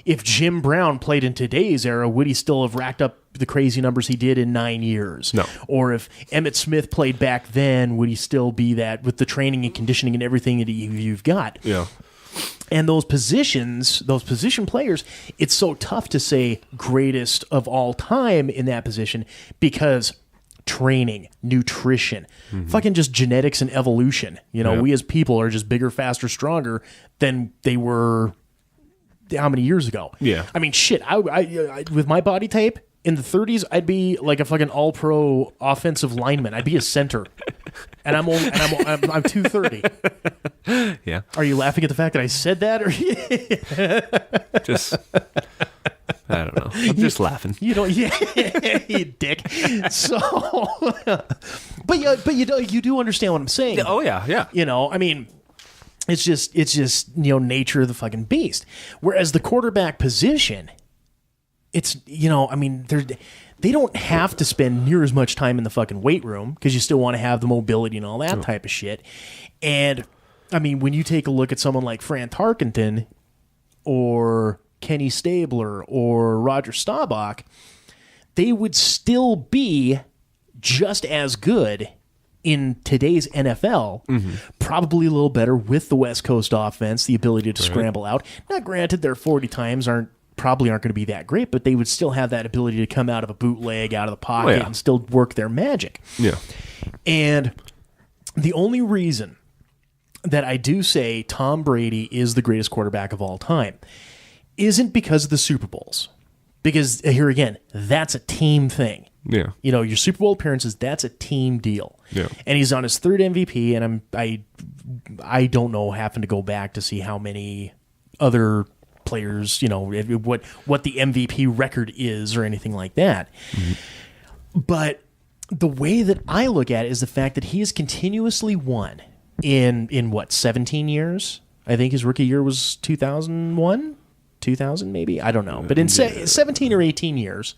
If Jim Brown played in today's era, would he still have racked up the crazy numbers he did in 9 years? No. Or if Emmitt Smith played back then, would he still be that with the training and conditioning and everything that you've got? Yeah. And those position players, it's so tough to say greatest of all time in that position because training, nutrition, fucking just genetics and evolution. We as people are just bigger, faster, stronger than they were how many years ago? Yeah. I mean, shit. I with my body type in the 30s, I'd be like a fucking all-pro offensive lineman. I'd be a center, and I'm 230. Yeah. Are you laughing at the fact that I said that, or just? I don't know. I'm just laughing. You dick. So, but you do understand what I'm saying. Oh yeah. I mean. It's just nature of the fucking beast. Whereas the quarterback position, it's they don't have to spend near as much time in the fucking weight room because you still want to have the mobility and all that type of shit. And I mean, when you take a look at someone like Fran Tarkenton or Kenny Stabler or Roger Staubach, they would still be just as good in today's NFL, probably a little better with the West Coast offense, the ability to scramble out. Now, granted, their 40 times aren't going to be that great, but they would still have that ability to come out of a bootleg, out of the pocket, and still work their magic. Yeah. And the only reason that I do say Tom Brady is the greatest quarterback of all time isn't because of the Super Bowls. Because, here again, that's a team thing. Yeah. Your Super Bowl appearances, that's a team deal. Yeah. And he's on his 3rd MVP, and I don't know, having to go back to see how many other players, what the MVP record is or anything like that. But the way that I look at it is the fact that he has continuously won in 17 years? I think his rookie year was 2001? 2000 maybe? I don't know. But in 17 or 18 years,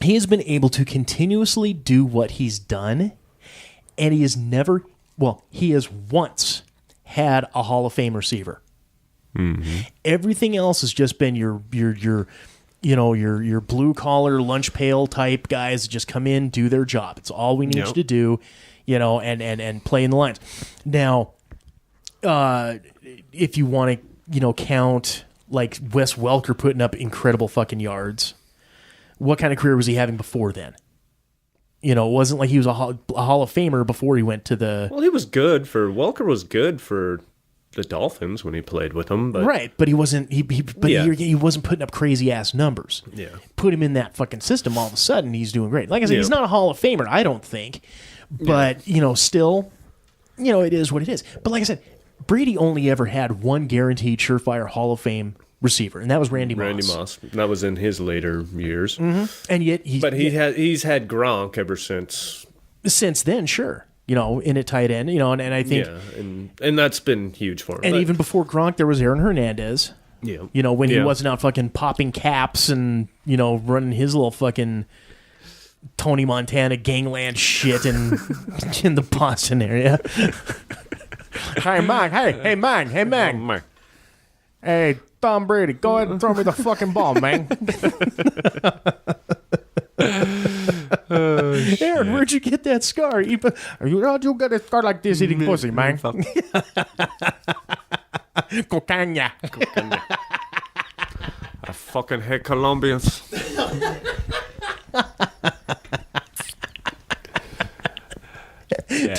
he has been able to continuously do what he's done, and he has once had a Hall of Fame receiver. Everything else has just been your blue collar lunch pail type guys that just come in, do their job. It's all we need you to do, and play in the lines. Now, if you want to, count like Wes Welker putting up incredible fucking yards, what kind of career was he having before then? It wasn't like he was a Hall of Famer before he went to the... Well, Welker was good for the Dolphins when he played with them, but... Right, but he wasn't... He wasn't putting up crazy-ass numbers. Yeah. Put him in that fucking system, all of a sudden, he's doing great. Like I said, he's not a Hall of Famer, I don't think. But, still, it is what it is. But like I said, Brady only ever had one guaranteed surefire Hall of Fame receiver, and that was Randy Moss. That was in his later years. And yet he's had Gronk ever since. Since then, sure. In a tight end, and I think... Yeah, and that's been huge for him. And even before Gronk, there was Aaron Hernandez. Yeah. When he wasn't out fucking popping caps and, running his little fucking Tony Montana gangland shit in the Boston area. Hey, man. Hey, man. Hey, Tom Brady, go ahead and throw me the fucking ball, man. Aaron, where'd you get that scar? You got a scar like this eating pussy, man. Cocaña. I fucking hate Colombians.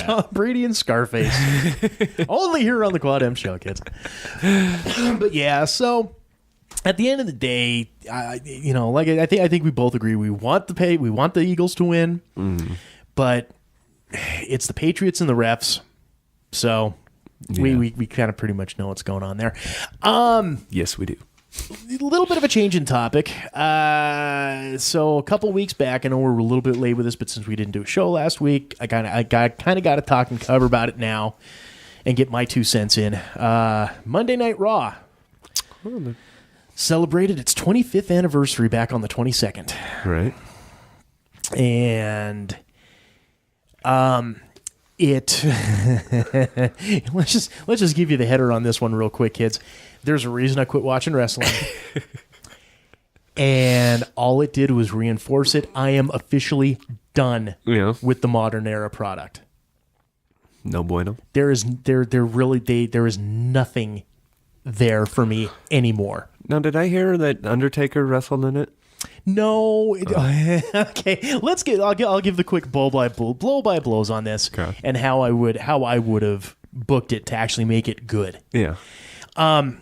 Tom Brady and Scarface. Only here on the Quad M Show, kids. But yeah, so at the end of the day, I think we both agree we want the Eagles to win, but it's the Patriots and the refs, so we kind of pretty much know what's going on there. Yes, we do. A little bit of a change in topic. So a couple weeks back, I know we're a little bit late with this, but since we didn't do a show last week, I kind of got to talk and cover about it now and get my 2 cents in. Monday Night Raw celebrated its 25th anniversary back on the 22nd. Right. And it let's just give you the header on this one real quick, kids. There's a reason I quit watching wrestling. And all it did was reinforce it. I am officially done with the modern era product. No bueno. There is nothing there for me anymore. Now, did I hear that Undertaker wrestled in it? No. Okay, I'll give the quick blow by blows on this, and how I would have booked it to actually make it good. Yeah. And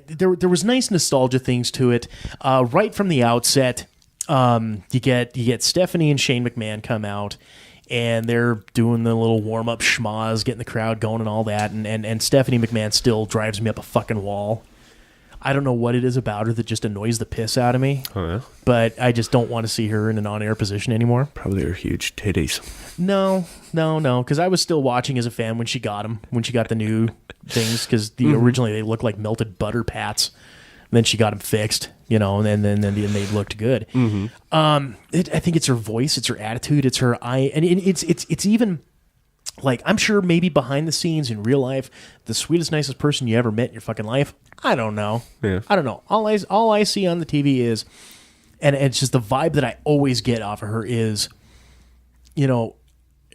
there was nice nostalgia things to it. Right from the outset, you get Stephanie and Shane McMahon come out, and they're doing the little warm up schmaz, getting the crowd going and all that. And Stephanie McMahon still drives me up a fucking wall. I don't know what it is about her that just annoys the piss out of me. Oh, yeah? But I just don't want to see her in an on-air position anymore. Probably her huge titties. No, because I was still watching as a fan when she got them, when she got the new things, because originally they looked like melted butter pats. And then she got them fixed, and then they looked good. I think it's her voice, it's her attitude, it's her eye, and it's even... Like, I'm sure maybe behind the scenes in real life, the sweetest, nicest person you ever met in your fucking life. I don't know. Yeah. I don't know. All I see on the TV is, and it's just the vibe that I always get off of her is,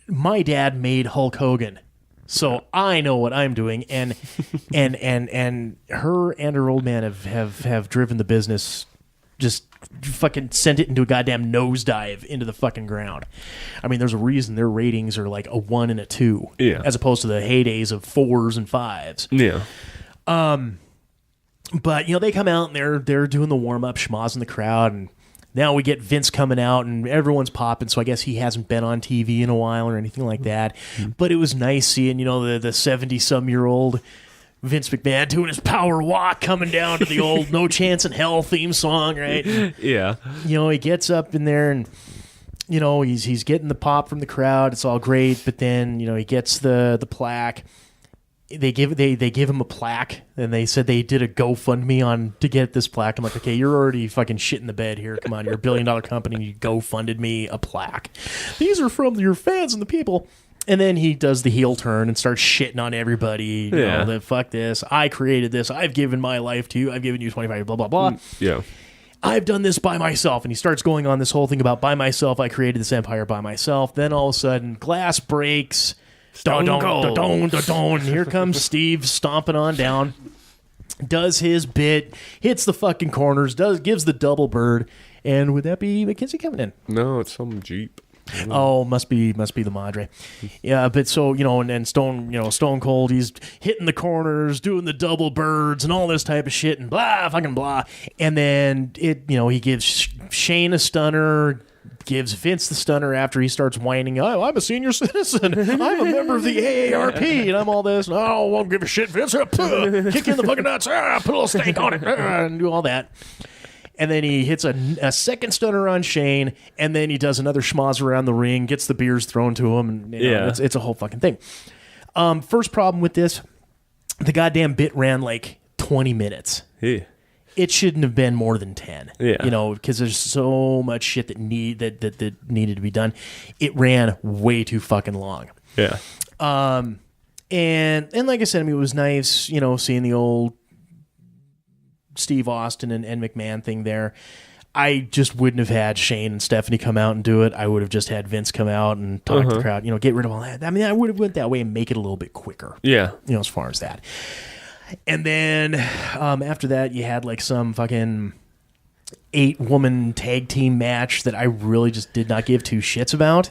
my dad made Hulk Hogan, so I know what I'm doing, and her and her old man have driven the business, just fucking sent it into a goddamn nosedive into the fucking ground. I mean, there's a reason their ratings are like a 1 and a 2, as opposed to the heydays of 4s and 5s. Yeah. But they come out and they're doing the warm up schmoz in the crowd, and now we get Vince coming out and everyone's popping. So I guess he hasn't been on TV in a while or anything like that. But it was nice seeing the 70-some-year-old Vince McMahon doing his power walk, coming down to the old No Chance in Hell theme song, right? Yeah. He gets up in there and, he's getting the pop from the crowd. It's all great. But then, he gets the plaque. They give him a plaque, and they said they did a GoFundMe to get this plaque. I'm like, okay, you're already fucking shit in the bed here. Come on, you're $1 billion company, and you GoFunded me a plaque. These are from your fans and the people. And then he does the heel turn and starts shitting on everybody. That fuck this. I created this. I've given my life to you. I've given you 25, blah, blah, blah. Yeah. I've done this by myself. And he starts going on this whole thing about by myself. I created this empire by myself. Then all of a sudden, glass breaks. Don. Here comes Steve stomping on down. Does his bit. Hits the fucking corners. Gives the double bird. And would that be McKenzie coming in? No, it's some Jeep. Oh, must be the Madre. Yeah, but so, and Stone Cold, he's hitting the corners, doing the double birds and all this type of shit and blah, fucking blah. And then he gives Shane a stunner, gives Vince the stunner after he starts whining, oh, I'm a senior citizen. I'm a member of the AARP and I'm all this. No, I won't give a shit, Vince. Kick you in the fucking nuts. Put a little steak on it and do all that. And then he hits a second stunner on Shane, and then he does another schmoz around the ring, gets the beers thrown to him, and it's a whole fucking thing. First problem with this, the goddamn bit ran like 20 minutes. Yeah. It shouldn't have been more than 10. Yeah. Because there's so much shit that needed to be done. It ran way too fucking long. Yeah. And like I said, I mean, it was nice, seeing the old Steve Austin and McMahon thing there. I just wouldn't have had Shane and Stephanie come out and do it. I would have just had Vince come out and talk to the crowd, get rid of all that. I mean, I would have went that way and make it a little bit quicker. Yeah. As far as that. And then after that, you had like some fucking 8-woman tag team match that I really just did not give 2 shits about.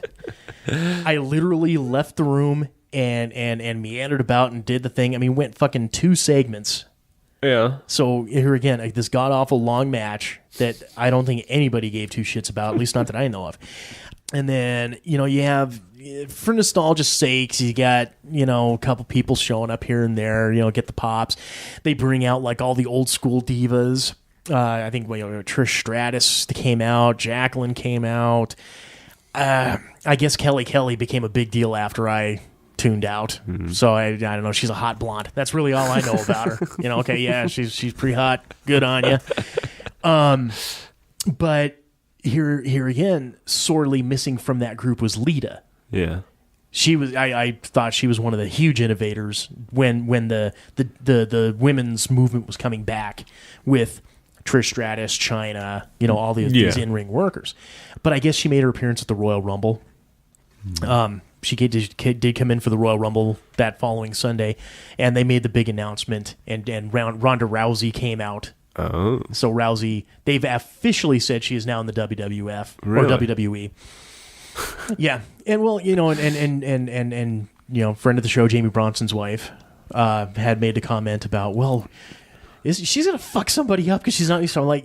I literally left the room and meandered about and did the thing. I mean, went fucking 2 segments. Yeah. So here again, like, this god-awful long match that I don't think anybody gave 2 shits about, at least not that I know of. And then, you have, for nostalgia's sakes, you got, a couple people showing up here and there, get the pops. They bring out, like, all the old school divas. I think Trish Stratus came out, Jacqueline came out. I guess Kelly became a big deal after I tuned out. Mm-hmm. So I don't know. She's a hot blonde. That's really all I know about her. Okay, yeah, she's pretty hot. Good on you. But here again, sorely missing from that group was Lita. Yeah. She was. I thought she was one of the huge innovators when the women's movement was coming back with Trish Stratus, Chyna, all these in-ring workers. But I guess she made her appearance at the Royal Rumble. She did come in for the Royal Rumble that following Sunday, and they made the big announcement, and Ronda Rousey came out. Oh. So Rousey, they've officially said she is now in the WWF really? Or WWE. Yeah, and well, and friend of the show, Jamie Bronson's wife, had made a comment about, well, she's gonna fuck somebody up because she's not. So like,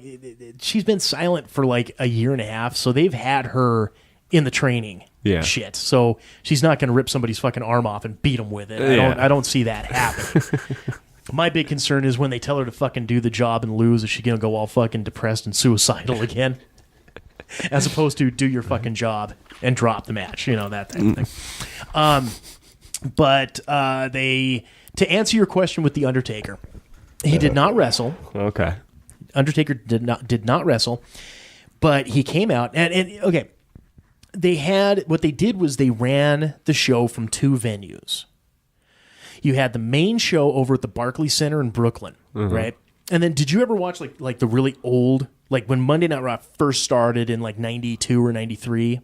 she's been silent for like a year and a half, so they've had her in the training. Yeah. Shit. So she's not gonna rip somebody's fucking arm off and beat them with it. I don't see that happening. My big concern is when they tell her to fucking do the job and lose, is she gonna go all fucking depressed and suicidal again? As opposed to do your fucking job and drop the match, that type of thing. But to answer your question with The Undertaker, he did not wrestle. Okay. Undertaker did not wrestle, but he came out and okay. What they did was they ran the show from 2 venues. You had the main show over at the Barclays Center in Brooklyn, right? And then did you ever watch like the really old, like when Monday Night Raw first started in like 92 or 93?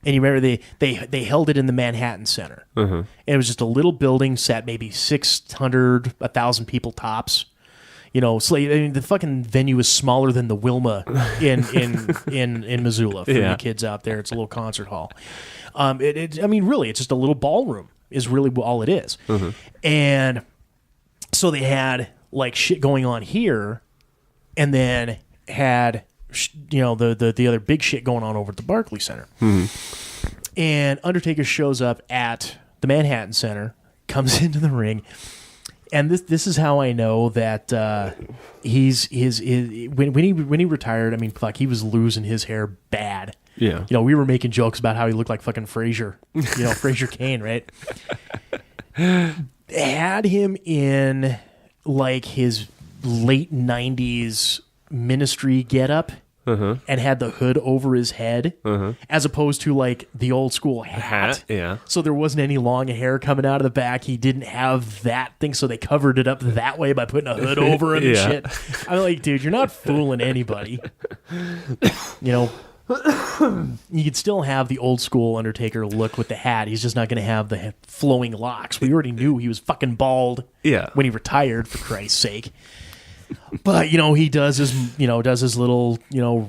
And you remember they held it in the Manhattan Center. And it was just a little building, sat maybe 600, 1,000 people tops. So the fucking venue is smaller than the Wilma in Missoula for you kids out there. It's a little concert hall. Really, it's just a little ballroom is really all it is. And so they had like shit going on here, and then had the other big shit going on over at the Barclays Center. And Undertaker shows up at the Manhattan Center, comes into the ring. And this is how I know that when he retired, I mean, fuck, he was losing his hair bad. Yeah. We were making jokes about how he looked like fucking Frasier. Frasier Kane, right? Had him in like his late 90s ministry getup. And had the hood over his head, as opposed to like the old school hat. Yeah. So there wasn't any long hair coming out of the back. He didn't have that thing, so they covered it up that way by putting a hood over him and shit. I'm like, dude, you're not fooling anybody. You could still have the old school Undertaker look with the hat. He's just not going to have the flowing locks. We already knew he was fucking bald when he retired, for Christ's sake. But he does his little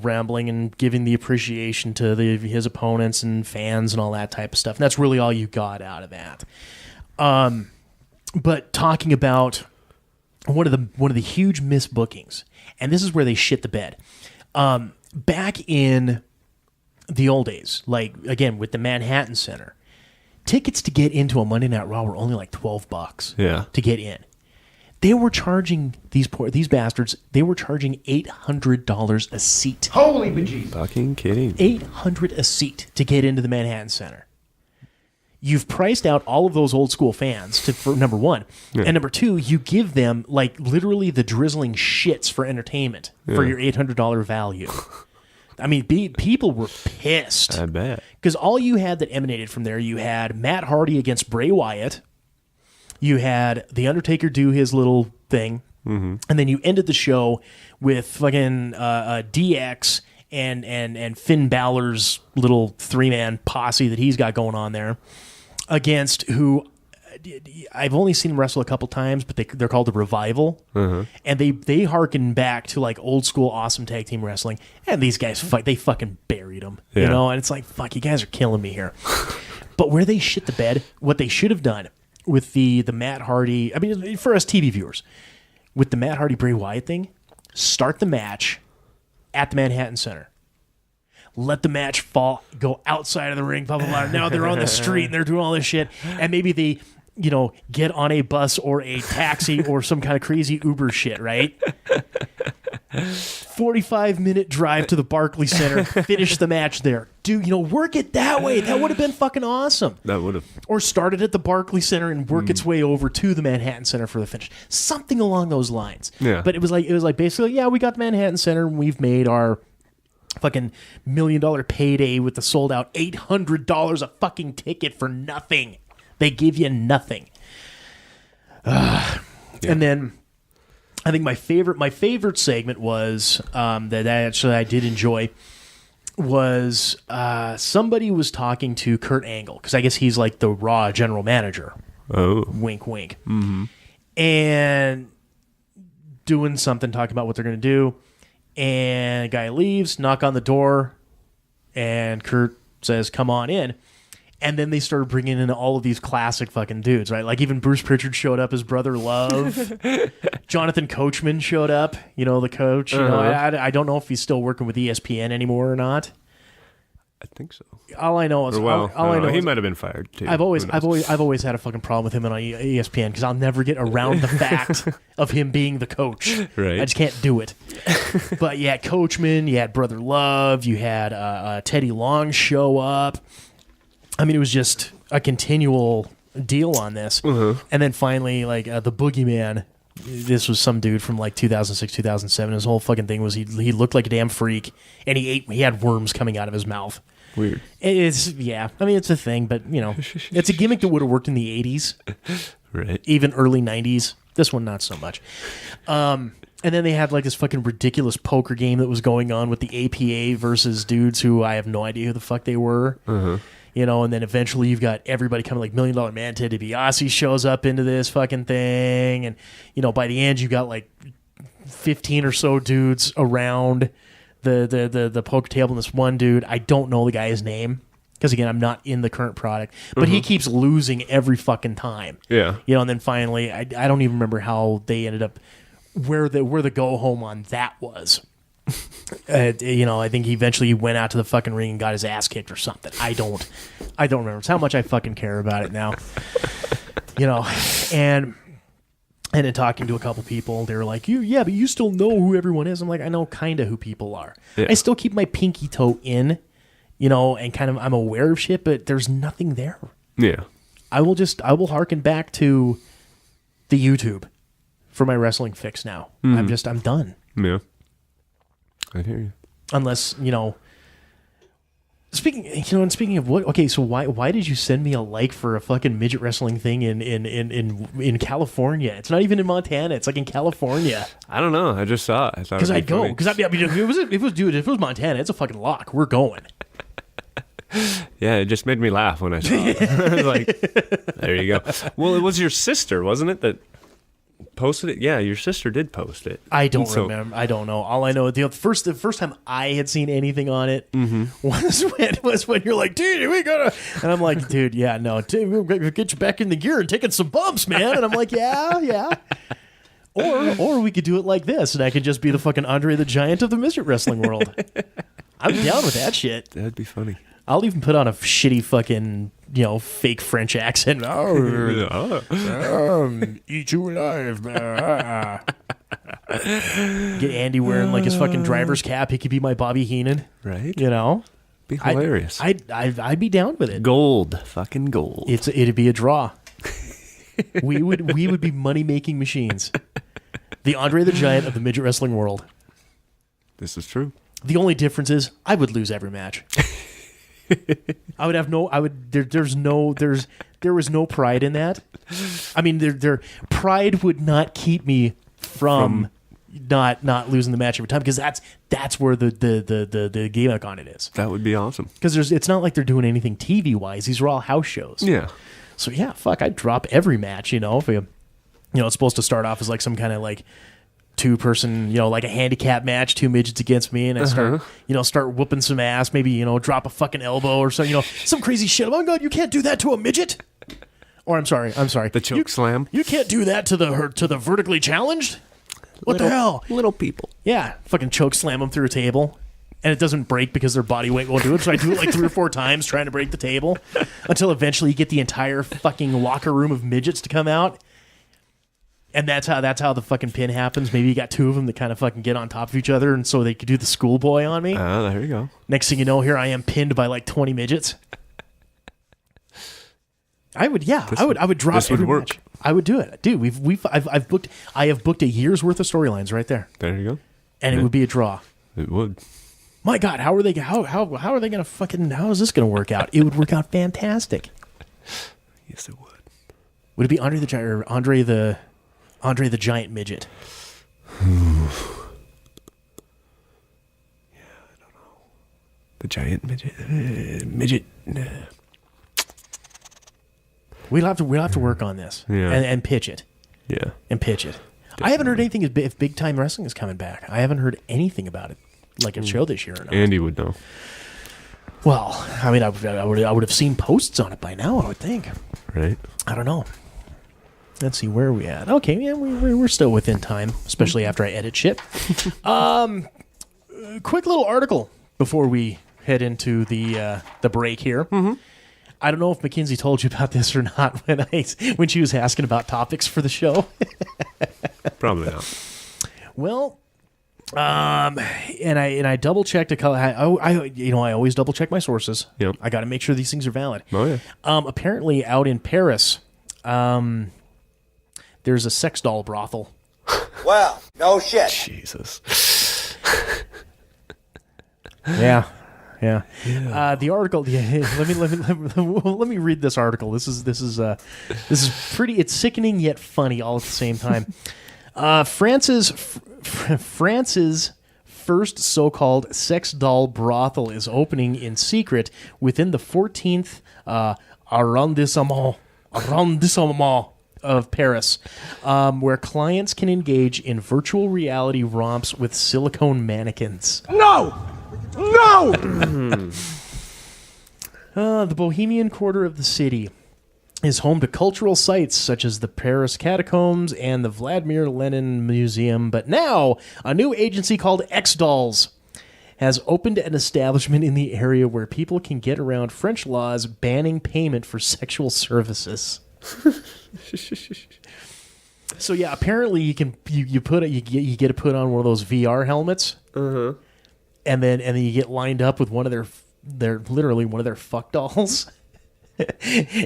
rambling and giving the appreciation to his opponents and fans and all that type of stuff. And that's really all you got out of that. But talking about one of the huge misbookings, and this is where they shit the bed. Back in the old days, like again with the Manhattan Center, tickets to get into a Monday Night Raw were only like $12 to get in. They were charging these bastards. They were charging $800 a seat. Holy bejesus! Fucking kidding. $800 a seat to get into the Manhattan Center. You've priced out all of those old school fans for number one, and number two, you give them like literally the drizzling shits for entertainment for your $800 value. I mean, people were pissed. I bet, because all you had that emanated from there, you had Matt Hardy against Bray Wyatt. You had The Undertaker do his little thing, and then you ended the show with fucking DX and Finn Balor's little 3-man posse that he's got going on there against who I've only seen him wrestle a couple times, but they're called the Revival, and they harken back to like old school awesome tag team wrestling. And these guys they fucking buried him, you know. And it's like, fuck, you guys are killing me here. But where they shit the bed, what they should have done with the Matt Hardy, I mean, for us TV viewers, with the Matt Hardy Bray Wyatt thing, start the match at the Manhattan Center. Let the match go outside of the ring, blah, blah, blah. Now they're on the street and they're doing all this shit. And maybe they, get on a bus or a taxi or some kind of crazy Uber shit, right? 45-minute drive to the Barclays Center, finish the match there. Dude, work it that way. That would have been fucking awesome. That would have. Or start it at the Barclays Center and work its way over to the Manhattan Center for the finish. Something along those lines. Yeah. But it was like basically, yeah, we got the Manhattan Center and we've made our fucking $1 million payday with the sold out $800 a fucking ticket for nothing. They give you nothing. And then I think my favorite segment was that actually I did enjoy was somebody was talking to Kurt Angle, because I guess he's like the Raw general manager. Oh, wink, wink. Mm-hmm. And doing something, talking about what they're going to do. And a guy leaves, knock on the door, and Kurt says, "Come on in." And then they started bringing in all of these classic fucking dudes, right? Like even Bruce Pritchard showed up as Brother Love. Jonathan Coachman showed up, the coach. I don't know if he's still working with ESPN anymore or not. I think so. All I know is, all I know he might have been fired too. I've always had a fucking problem with him on ESPN because I'll never get around the fact of him being the coach. Right. I just can't do it. But you had Coachman, you had Brother Love, you had Teddy Long show up. I mean, it was just a continual deal on this. And then finally, like the Boogeyman. This was some dude from like 2006, 2007. His whole fucking thing was he looked like a damn freak, and he had worms coming out of his mouth. Weird. It's a thing, but it's a gimmick that would have worked in the 80s, right? Even early 90s. This one not so much. And then they had like this fucking ridiculous poker game that was going on with the APA versus dudes who I have no idea who the fuck they were. And then eventually you've got everybody coming, like $1 Million Man Ted DiBiase shows up into this fucking thing. And, by the end, you got like 15 or so dudes around the poker table. And this one dude, I don't know the guy's name because, again, I'm not in the current product. But he keeps losing every fucking time. Yeah. And then finally, I don't even remember how they ended up, where the go home on that was. I think he eventually went out to the fucking ring and got his ass kicked or something. I don't remember. It's how much I fucking care about it now. And in talking to a couple people, they were like, but you still know who everyone is. I'm like, I know kind of who people are. Yeah. I still keep my pinky toe in, and kind of I'm aware of shit, but there's nothing there. Yeah. I will harken back to the YouTube for my wrestling fix now. I'm done. Yeah. I hear you. Unless, speaking of what, okay, so why did you send me a like for a fucking midget wrestling thing in California? It's not even in Montana. It's like in California. I don't know. I just saw it. I thought because I'd go. Because I mean, if it was Montana, it's a fucking lock. We're going. Yeah, it just made me laugh when I saw it. I was like, there you go. Well, it was your sister, wasn't it, that posted it? Yeah, your sister did post it. I don't remember. I don't know. All I know, the first time I had seen anything on it was when you're like, dude, we gotta. And I'm like, dude, yeah, no, dude, we're gonna get you back in the gear and taking some bumps, man. And I'm like, yeah. Or we could do it like this, and I could just be the fucking Andre the Giant of the midget wrestling world. I'm down with that shit. That'd be funny. I'll even put on a shitty fucking, fake French accent. Eat you alive. Get Andy wearing like his fucking driver's cap. He could be my Bobby Heenan. Right. Be hilarious. I'd be down with it. Gold. Fucking gold. It'd be a draw. we would be money-making machines. The Andre the Giant of the midget wrestling world. This is true. The only difference is I would lose every match. There was no pride in that. I mean, their pride would not keep me from not losing the match every time, because that's where the gimmick on it is. That would be awesome. Because it's not like they're doing anything TV wise. These are all house shows. Yeah. So yeah, fuck, I'd drop every match, you know, if we, it's supposed to start off as like some kind of like 2-person, like a handicap match, 2 midgets against me, and I start whooping some ass, maybe, drop a fucking elbow or something, some crazy shit. Oh my God, you can't do that to a midget. Or I'm sorry. The choke slam. You can't do that to the vertically challenged. What the hell? Little people. Yeah, fucking choke slam them through a table. And it doesn't break because their body weight won't do it. So I do it like 3 or 4 times trying to break the table until eventually you get the entire fucking locker room of midgets to come out. And that's how the fucking pin happens. Maybe you got 2 of them that kind of fucking get on top of each other, and so they could do the schoolboy on me. There you go. Next thing you know, here I am pinned by like 20 midgets. I would drop this would every work. match. I would do it, dude. I have booked a year's worth of storylines right there. There you go. And it would be a draw. It would. My God, how are they gonna fucking? How is this gonna work out? It would work out fantastic. Yes, it would. Would it be Andre the Giant Midget? Yeah, I don't know. The Giant Midget. We'll have to work on this. Yeah. And pitch it. Yeah. And pitch it. Definitely. I haven't heard anything if Big Time Wrestling is coming back. I haven't heard anything about it, like a show this year or not. Andy would know. Well, I mean, I would have seen posts on it by now, I would think. Right. I don't know. Let's see, where are we at? Okay, yeah, we're still within time, especially after I edit shit. Quick little article before we head into the break here. Mm-hmm. I don't know if McKenzie told you about this or not when she was asking about topics for the show. Probably not. Well, and I double checked a couple. I always double check my sources. Yep. I got to make sure these things are valid. Oh yeah. Apparently, out in Paris, there's a sex doll brothel. Well, no shit. Jesus. Yeah. The article. Yeah, let me read this article. This is pretty. It's sickening yet funny all at the same time. France's first so-called sex doll brothel is opening in secret within the 14th arrondissement of Paris, where clients can engage in virtual reality romps with silicone mannequins. No! The Bohemian quarter of the city is home to cultural sites such as the Paris Catacombs and the Vladimir Lenin Museum, but now a new agency called X-Dolls has opened an establishment in the area where people can get around French laws banning payment for sexual services. So yeah, apparently you get to put on one of those VR helmets, and then you get lined up with one of their literally one of their fuck dolls.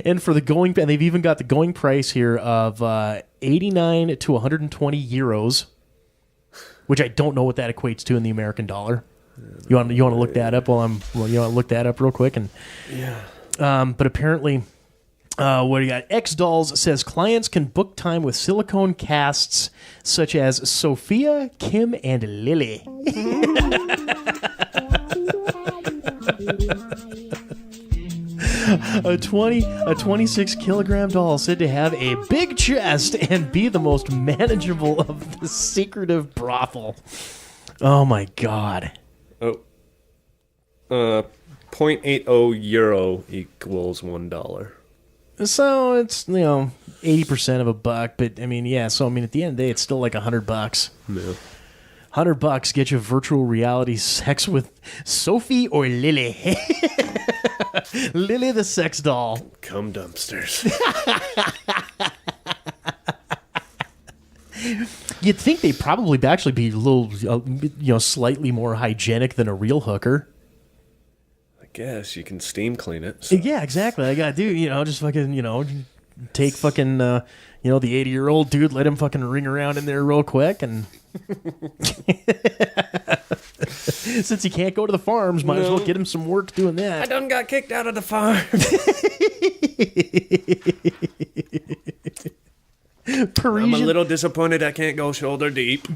And for the going, and they've even got the going price here of 89 to 120 euros, which I don't know what that equates to in the American dollar. You want to look that up look that up real quick, and but apparently, what do you got? X-Dolls says clients can book time with silicone casts such as Sophia, Kim, and Lily. A 26 kilogram doll said to have a big chest and be the most manageable of the secretive brothel. Oh my God. 0.80 euro equals $1. So it's 80% of a buck, but I mean, yeah. So I mean, at the end of the day, it's still like $100. Yeah. $100 get you virtual reality sex with Sophie or Lily. Lily the sex doll. Cum dumpsters. You'd think they'd probably actually be a little, slightly more hygienic than a real hooker. I guess you can steam clean it. So. Yeah, exactly. I gotta do, just fucking, take fucking, the 80-year-old dude, let him fucking ring around in there real quick, and since he can't go to the farms, might as well get him some work doing that. I done got kicked out of the farm. I'm a little disappointed I can't go shoulder deep.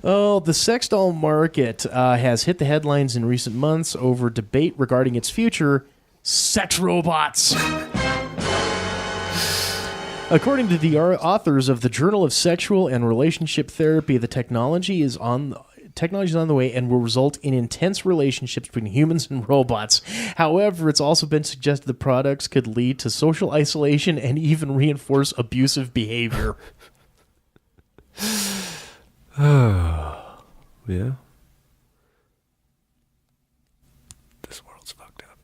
Oh, the sex doll market has hit the headlines in recent months over debate regarding its future Sex robots. According to the authors of the Journal of Sexual and Relationship Therapy, the technology is on the way and will result in intense relationships between humans and robots. However, it's also been suggested the products could lead to social isolation and even reinforce abusive behavior. Yeah. This world's fucked up.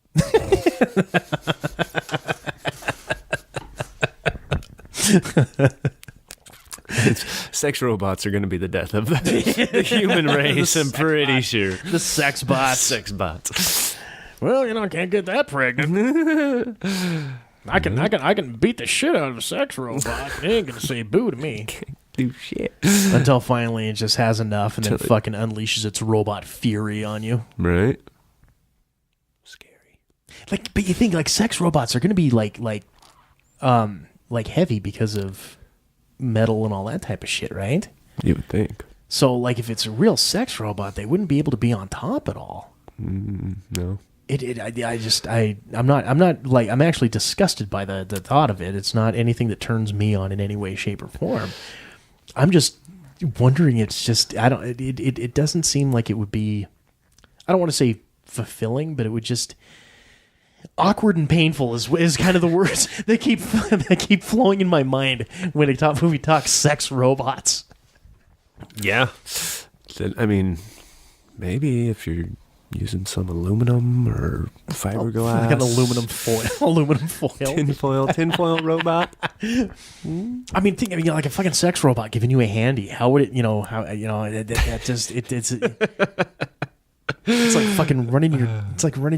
Sex robots are going to be the death of the human race, I'm pretty sure. The sex bots. Sex bots. Well, I can't get that pregnant. I can beat the shit out of a sex robot. They ain't gonna say boo to me. Do shit. Until finally it just has enough and then fucking unleashes its robot fury on you. Right. Scary. But you think like sex robots are gonna be like heavy because of metal and all that type of shit, right? You would think. So like if it's a real sex robot, they wouldn't be able to be on top at all. No. I'm actually disgusted by the thought of it. It's not anything that turns me on in any way, shape, or form. I'm just wondering. It's just it doesn't seem like it would be. I don't want to say fulfilling, but it would just awkward and painful is kind of the words that keep flowing in my mind when we talk sex robots. Yeah, I mean, maybe if you're using some aluminum or fiberglass. Like an aluminum foil. Tinfoil robot. I mean, think like a fucking sex robot giving you a handy. How would it, that just, it's like fucking running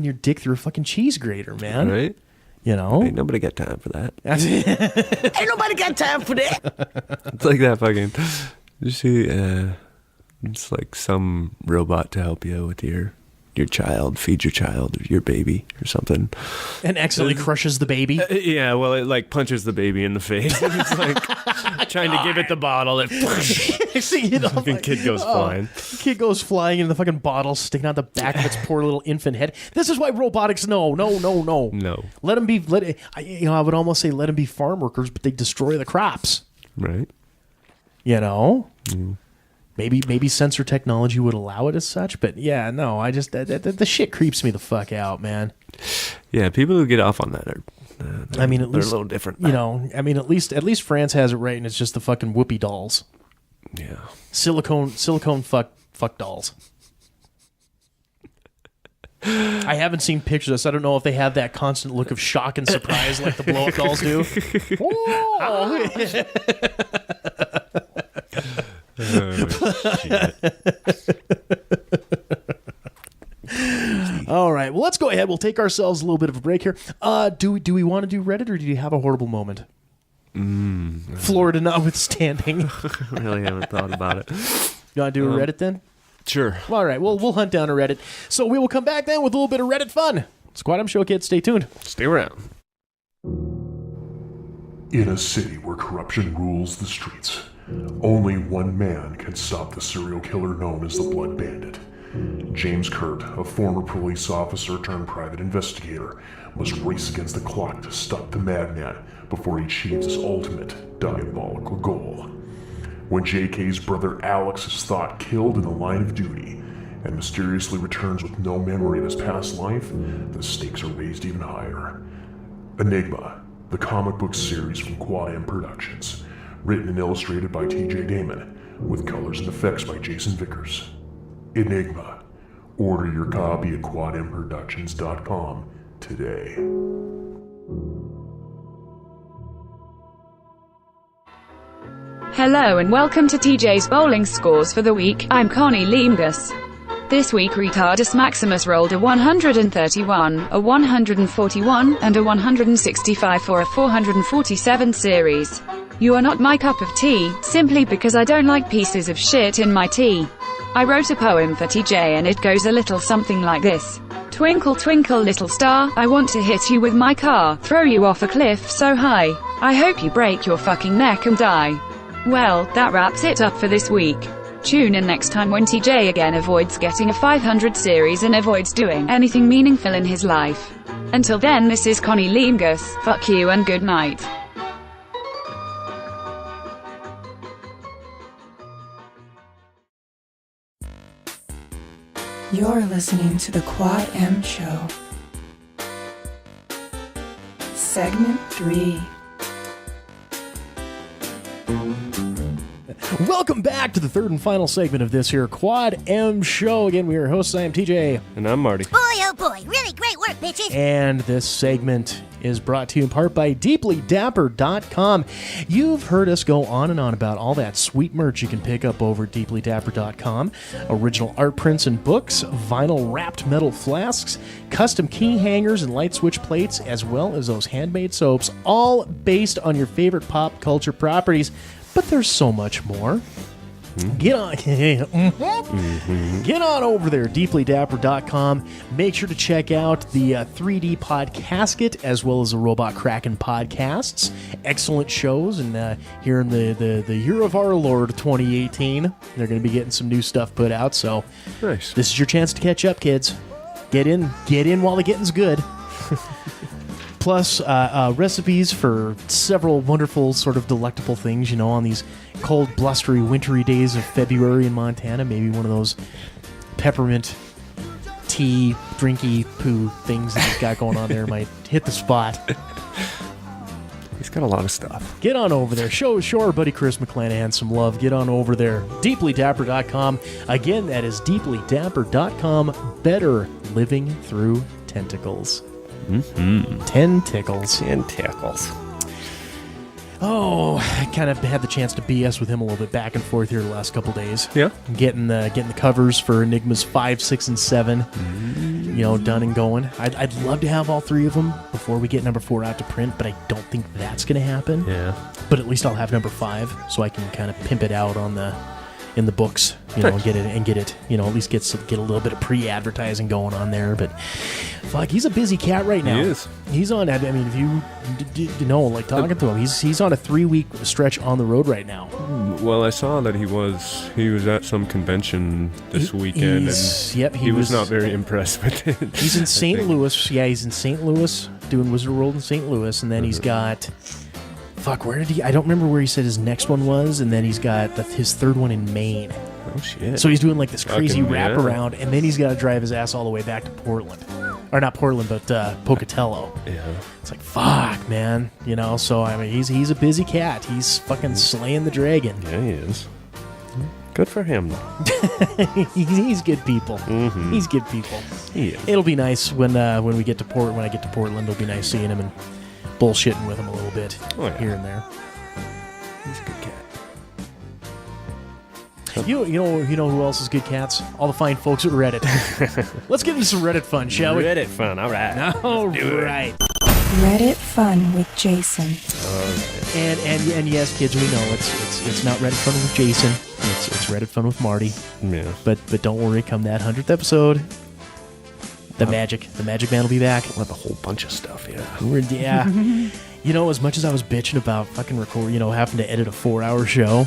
your dick through a fucking cheese grater, man. Right? Ain't nobody got time for that. Ain't nobody got time for that. It's like that fucking, you see, it's like some robot to help you with your child, feed your child or your baby or something, and accidentally crushes the baby. Yeah, well, it like punches the baby in the face. It's like trying to give it the bottle. It fucking kid goes flying. Kid goes flying, and the fucking bottle sticking out the back of its poor little infant head. This is why robotics. No. Let them be. I would almost say let them be farm workers, but they destroy the crops. Right. Mm. Maybe sensor technology would allow it as such, but yeah, no, I just the shit creeps me the fuck out, man. Yeah, people who get off on that are. I mean, at they're least a little different. At least France has it right, and it's just the fucking whoopee dolls. Yeah. Silicone fuck dolls. I haven't seen pictures, so I don't know if they have that constant look of shock and surprise like the blow-up dolls do. All right, well, let's go ahead. We'll take ourselves a little bit of a break here. Do we want to do Reddit, or do you have a horrible moment? Florida notwithstanding. Really haven't thought about it. You want to do a Reddit then? Sure. All right, we'll hunt down a Reddit. So we will come back then with a little bit of Reddit fun. Squad M Show, kids, stay tuned. Stay around. In a city where corruption rules the streets, only one man can stop the serial killer known as the Blood Bandit. James Kurt, a former police officer turned private investigator, must race against the clock to stop the madman before he achieves his ultimate diabolical goal. When JK's brother Alex is thought killed in the line of duty and mysteriously returns with no memory of his past life, the stakes are raised even higher. Enigma, the comic book series from Quad M Productions, written and illustrated by TJ Damon, with colors and effects by Jason Vickers. Enigma. Order your copy at quadmproductions.com today. Hello and welcome to TJ's Bowling Scores for the week. I'm Connie Leamgus. This week Retardus Maximus rolled a 131, a 141, and a 165 for a 447 series. You are not my cup of tea, simply because I don't like pieces of shit in my tea. I wrote a poem for TJ and it goes a little something like this. Twinkle twinkle little star, I want to hit you with my car, throw you off a cliff so high. I hope you break your fucking neck and die. Well, that wraps it up for this week. Tune in next time when TJ again avoids getting a 500 series and avoids doing anything meaningful in his life. Until then, this is Connie Leamgus. Fuck you and good night. You're listening to the Quad M Show. Segment 3. Welcome back to the third and final segment of this here Quad M Show. Again, we are your hosts. I am TJ. And I'm Marty. Boy, oh boy, really great work, bitches. And this segment is brought to you in part by DeeplyDapper.com. You've heard us go on and on about all that sweet merch you can pick up over at DeeplyDapper.com. Original art prints and books, vinyl wrapped metal flasks, custom key hangers and light switch plates, as well as those handmade soaps, all based on your favorite pop culture properties. But there's so much more. Get on get on over there, deeplydapper.com. Make sure to check out the 3D Pod Casket as well as the Robot Kraken podcasts. Excellent shows, and here in the year of our Lord 2018, they're going to be getting some new stuff put out. So Nice. This is your chance to catch up, kids. Get in while the getting's good. Plus, recipes for several wonderful, sort of delectable things, on these cold, blustery, wintry days of February in Montana. Maybe one of those peppermint tea, drinky poo things that he's got going on there might hit the spot. He's got a lot of stuff. Get on over there. Show our buddy Chris McClanahan some love. Get on over there. DeeplyDapper.com. Again, that is DeeplyDapper.com. Better living through tentacles. Tentacles. Oh, I kind of had the chance to BS with him a little bit back and forth here the last couple days. Yeah. Getting the covers for Enigmas 5, 6, and 7, done and going. I'd love to have all three of them before we get number 4 out to print, but I don't think that's going to happen. Yeah. But at least I'll have number 5, so I can kind of pimp it out in the books, and get it, at least get a little bit of pre-advertising going on there. But fuck, he's a busy cat right now. He is. He's on. I mean, if you talking to him, he's on a 3-week stretch on the road right now. Well, I saw that he was at some convention this weekend, and he was not very impressed with it. He's in St. Louis. Yeah, he's in St. Louis doing Wizard World in St. Louis, and then he's got. Fuck, where did he... I don't remember where he said his next one was, and then he's got his third one in Maine. Oh, shit. So he's doing like this crazy wraparound, yeah. and then he's got to drive his ass all the way back to Portland. Or not Portland, but Pocatello. Yeah. It's like, fuck, man. So, I mean, he's a busy cat. He's fucking slaying the dragon. Yeah, he is. Good for him, though. He's good people. Mm-hmm. He's good people. He is. It'll be nice when I get to Portland. It'll be nice seeing him and bullshitting with him a little bit here and there. He's a good cat. You know who else is good cats? All the fine folks at Reddit. Let's get into some Reddit fun, shall we? Reddit fun, all right. All right. Reddit Fun with Jason. And yes, kids, we know it's not Reddit Fun with Jason. It's Reddit Fun with Marty. Yeah. But don't worry, come that 100th episode, the magic man will be back. We'll have a whole bunch of stuff, yeah. As much as I was bitching about fucking record, having to edit a 4-hour show,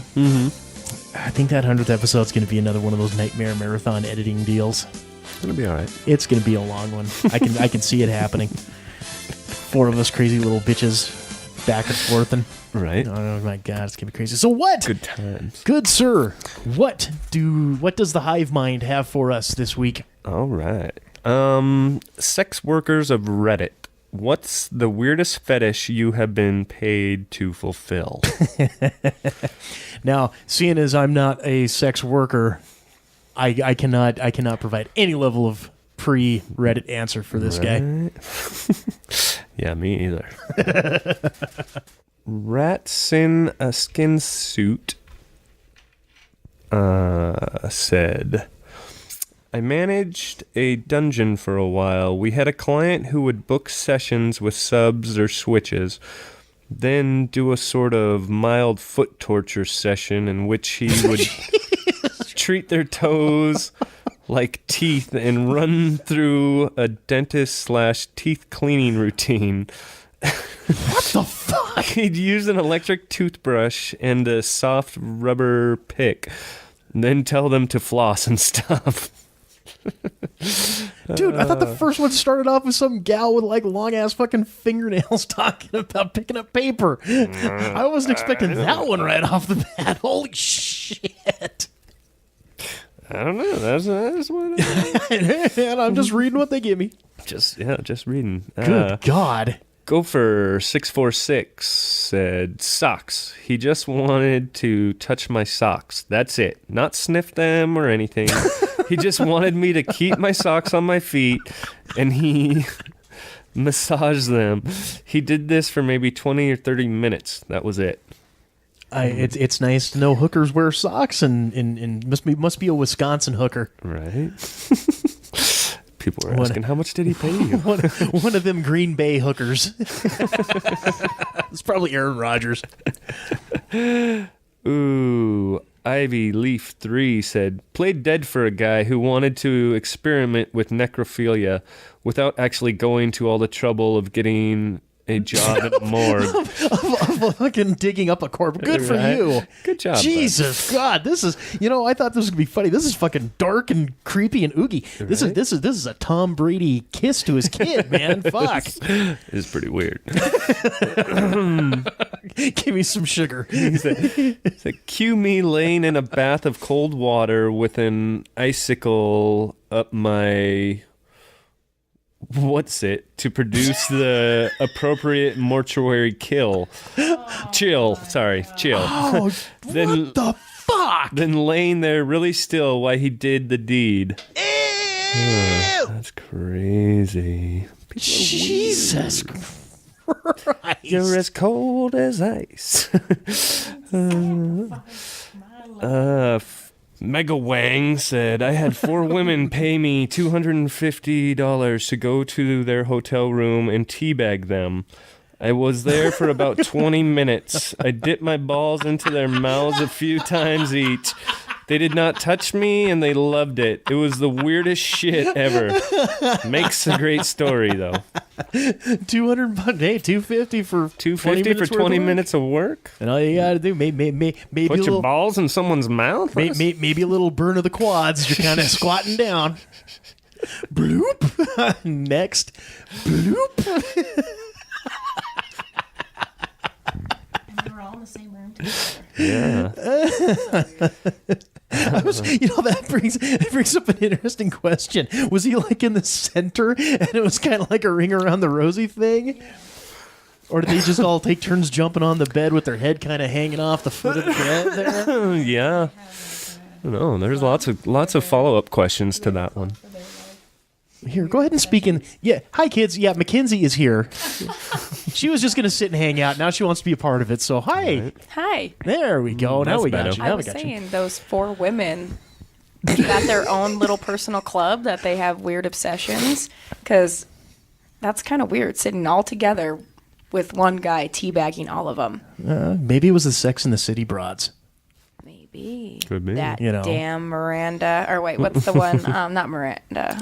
I think that 100th episode's going to be another one of those nightmare marathon editing deals. It's going to be all right. It's going to be a long one. I can see it happening. 4 of us crazy little bitches back and forth and right. Oh my god, it's going to be crazy. So what? Good times. Good sir. What does the hive mind have for us this week? All right. Sex workers of Reddit. What's the weirdest fetish you have been paid to fulfill? Now, seeing as I'm not a sex worker, I cannot provide any level of pre-Reddit answer for this guy. Yeah, me either. Rats in a skin suit said, I managed a dungeon for a while. We had a client who would book sessions with subs or switches, then do a sort of mild foot torture session in which he would treat their toes like teeth and run through a dentist/teeth cleaning routine. What the fuck? He'd use an electric toothbrush and a soft rubber pick, then tell them to floss and stop. Dude, I thought the first one started off with some gal with like long ass fucking fingernails talking about picking up paper. I wasn't expecting that one right off the bat. Holy shit. I don't know. That's what And I'm just reading what they give me. just reading. Good God. Gopher 646 said, socks. He just wanted to touch my socks. That's it. Not sniff them or anything. He just wanted me to keep my socks on my feet, and he massaged them. He did this for maybe 20 or 30 minutes. That was it. It's nice to know hookers wear socks, and must be a Wisconsin hooker. Right? People were asking, how much did he pay you? One of them Green Bay hookers. It's probably Aaron Rodgers. Ooh, Ivy Leaf 3 said, played dead for a guy who wanted to experiment with necrophilia without actually going to all the trouble of getting a job at a morgue. of fucking digging up a corpse. Good for you. Good job. Jesus God, this is, I thought this was gonna be funny. This is fucking dark and creepy and oogie. Right? This is a Tom Brady kiss to his kid, man. Fuck. It's pretty weird. Give me some sugar. He said, cue me laying in a bath of cold water with an icicle up my to produce the appropriate mortuary chill. Oh, Then, what the fuck? Then laying there really still while he did the deed. Ew! That's crazy. Jesus Christ. You're as cold as ice. Mega Wang said, I had 4 women pay me $250 to go to their hotel room and teabag them. I was there for about 20 minutes. I dipped my balls into their mouths a few times each. They did not touch me, and they loved it. It was the weirdest shit ever. Makes a great story, though. $200, hey, $250 for 250 for 20 minutes of work? And all you gotta do, maybe put your balls in someone's mouth? Maybe a little burn of the quads. You're kind of squatting down. Bloop. Next. Bloop. We're all in the same room Yeah. That brings up an interesting question. Was he like in the center and it was kind of like a ring around the rosy thing? Or did they just all take turns jumping on the bed with their head kind of hanging off the foot of the bed there? Yeah. I don't know. There's lots of follow-up questions to that one. Here, go ahead and speak in. Yeah, hi kids. Yeah, McKenzie is here. She was just going to sit and hang out. Now she wants to be a part of it. So, hi. Right. Hi. There we go. Now we got you. I was saying those 4 women got their own little personal club that they have weird obsessions, because that's kind of weird, sitting all together with one guy teabagging all of them. Maybe it was the Sex and the City broads. Maybe. Could be. That damn Miranda. Or wait, what's the one? Not Miranda.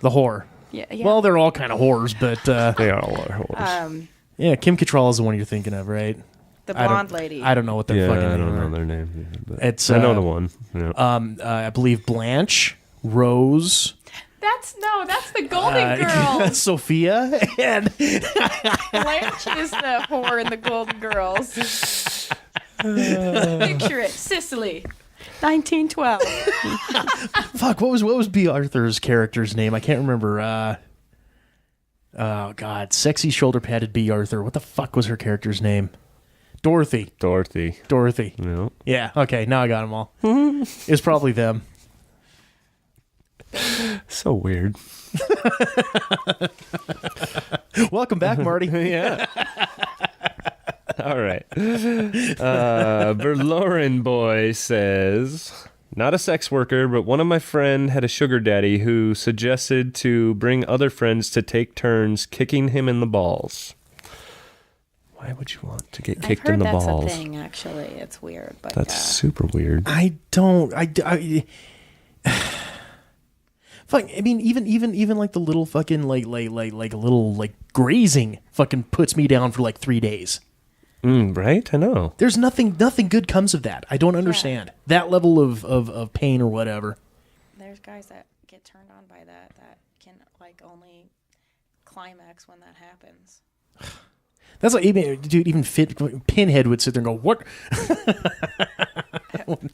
The whore. Yeah. Well, they're all kind of whores, but... they are all whores. Yeah, Kim Cattrall is the one you're thinking of, right? The blonde lady. I don't know what their fucking name I don't are. know their name. But It's, I know the one. Yeah. I believe Blanche, Rose... That's the Golden Girls. Sophia, and... Blanche is the whore in the Golden Girls. Picture it, Sicily, 1912. Fuck, what was B. Arthur's character's name? I can't remember. Oh God, sexy shoulder padded B. Arthur. What the fuck was her character's name? Dorothy. No. Yeah. Okay, now I got them all. It's probably them. So weird. Welcome back, Marty. Yeah. All right. Verloren Boy says, not a sex worker, but one of my friend had a sugar daddy who suggested to bring other friends to take turns kicking him in the balls. Why would you want to get kicked in the balls? That's a thing, actually. It's weird, but that's super weird. I mean, even like the little fucking like a little like grazing fucking puts me down for like 3 days. Right? I know. There's nothing good comes of that. I don't understand that level of pain or whatever. There's guys that get get turned on by that. That can like only climax when that happens. That's like even Pinhead would sit there and go, "What? What in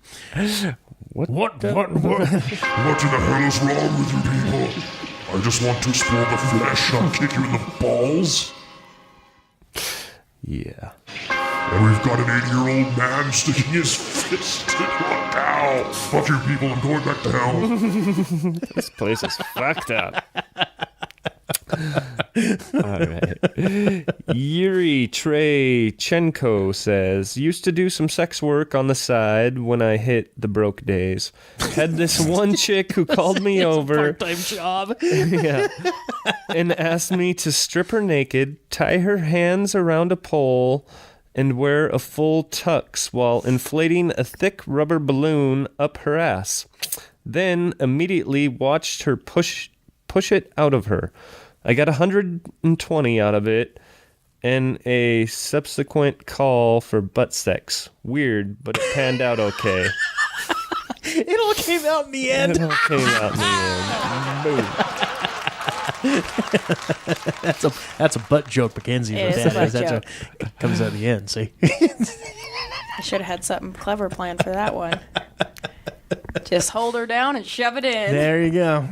the hell is wrong with you people? I just want to explore the flesh, not kick you in the balls." Yeah. And we've got an 80-year-old man sticking his fist in your cow. Fuck you people, I'm going back down. This place is fucked up. All right. Yuri Treychenko says, used to do some sex work on the side when I hit the broke days. Had this one chick who called me over. Part-time job. Yeah. And asked me to strip her naked, tie her hands around a pole, and wear a full tux while inflating a thick rubber balloon up her ass. Then immediately watched her push it out of her. I got 120 out of it and a subsequent call for butt sex. Weird, but it panned out okay. It all came out in the end. It all came out in the end. Boom. That's a butt joke, McKenzie. It is a butt joke. That comes at the end, see? I should have had something clever planned for that one. Just hold her down and shove it in. There you go.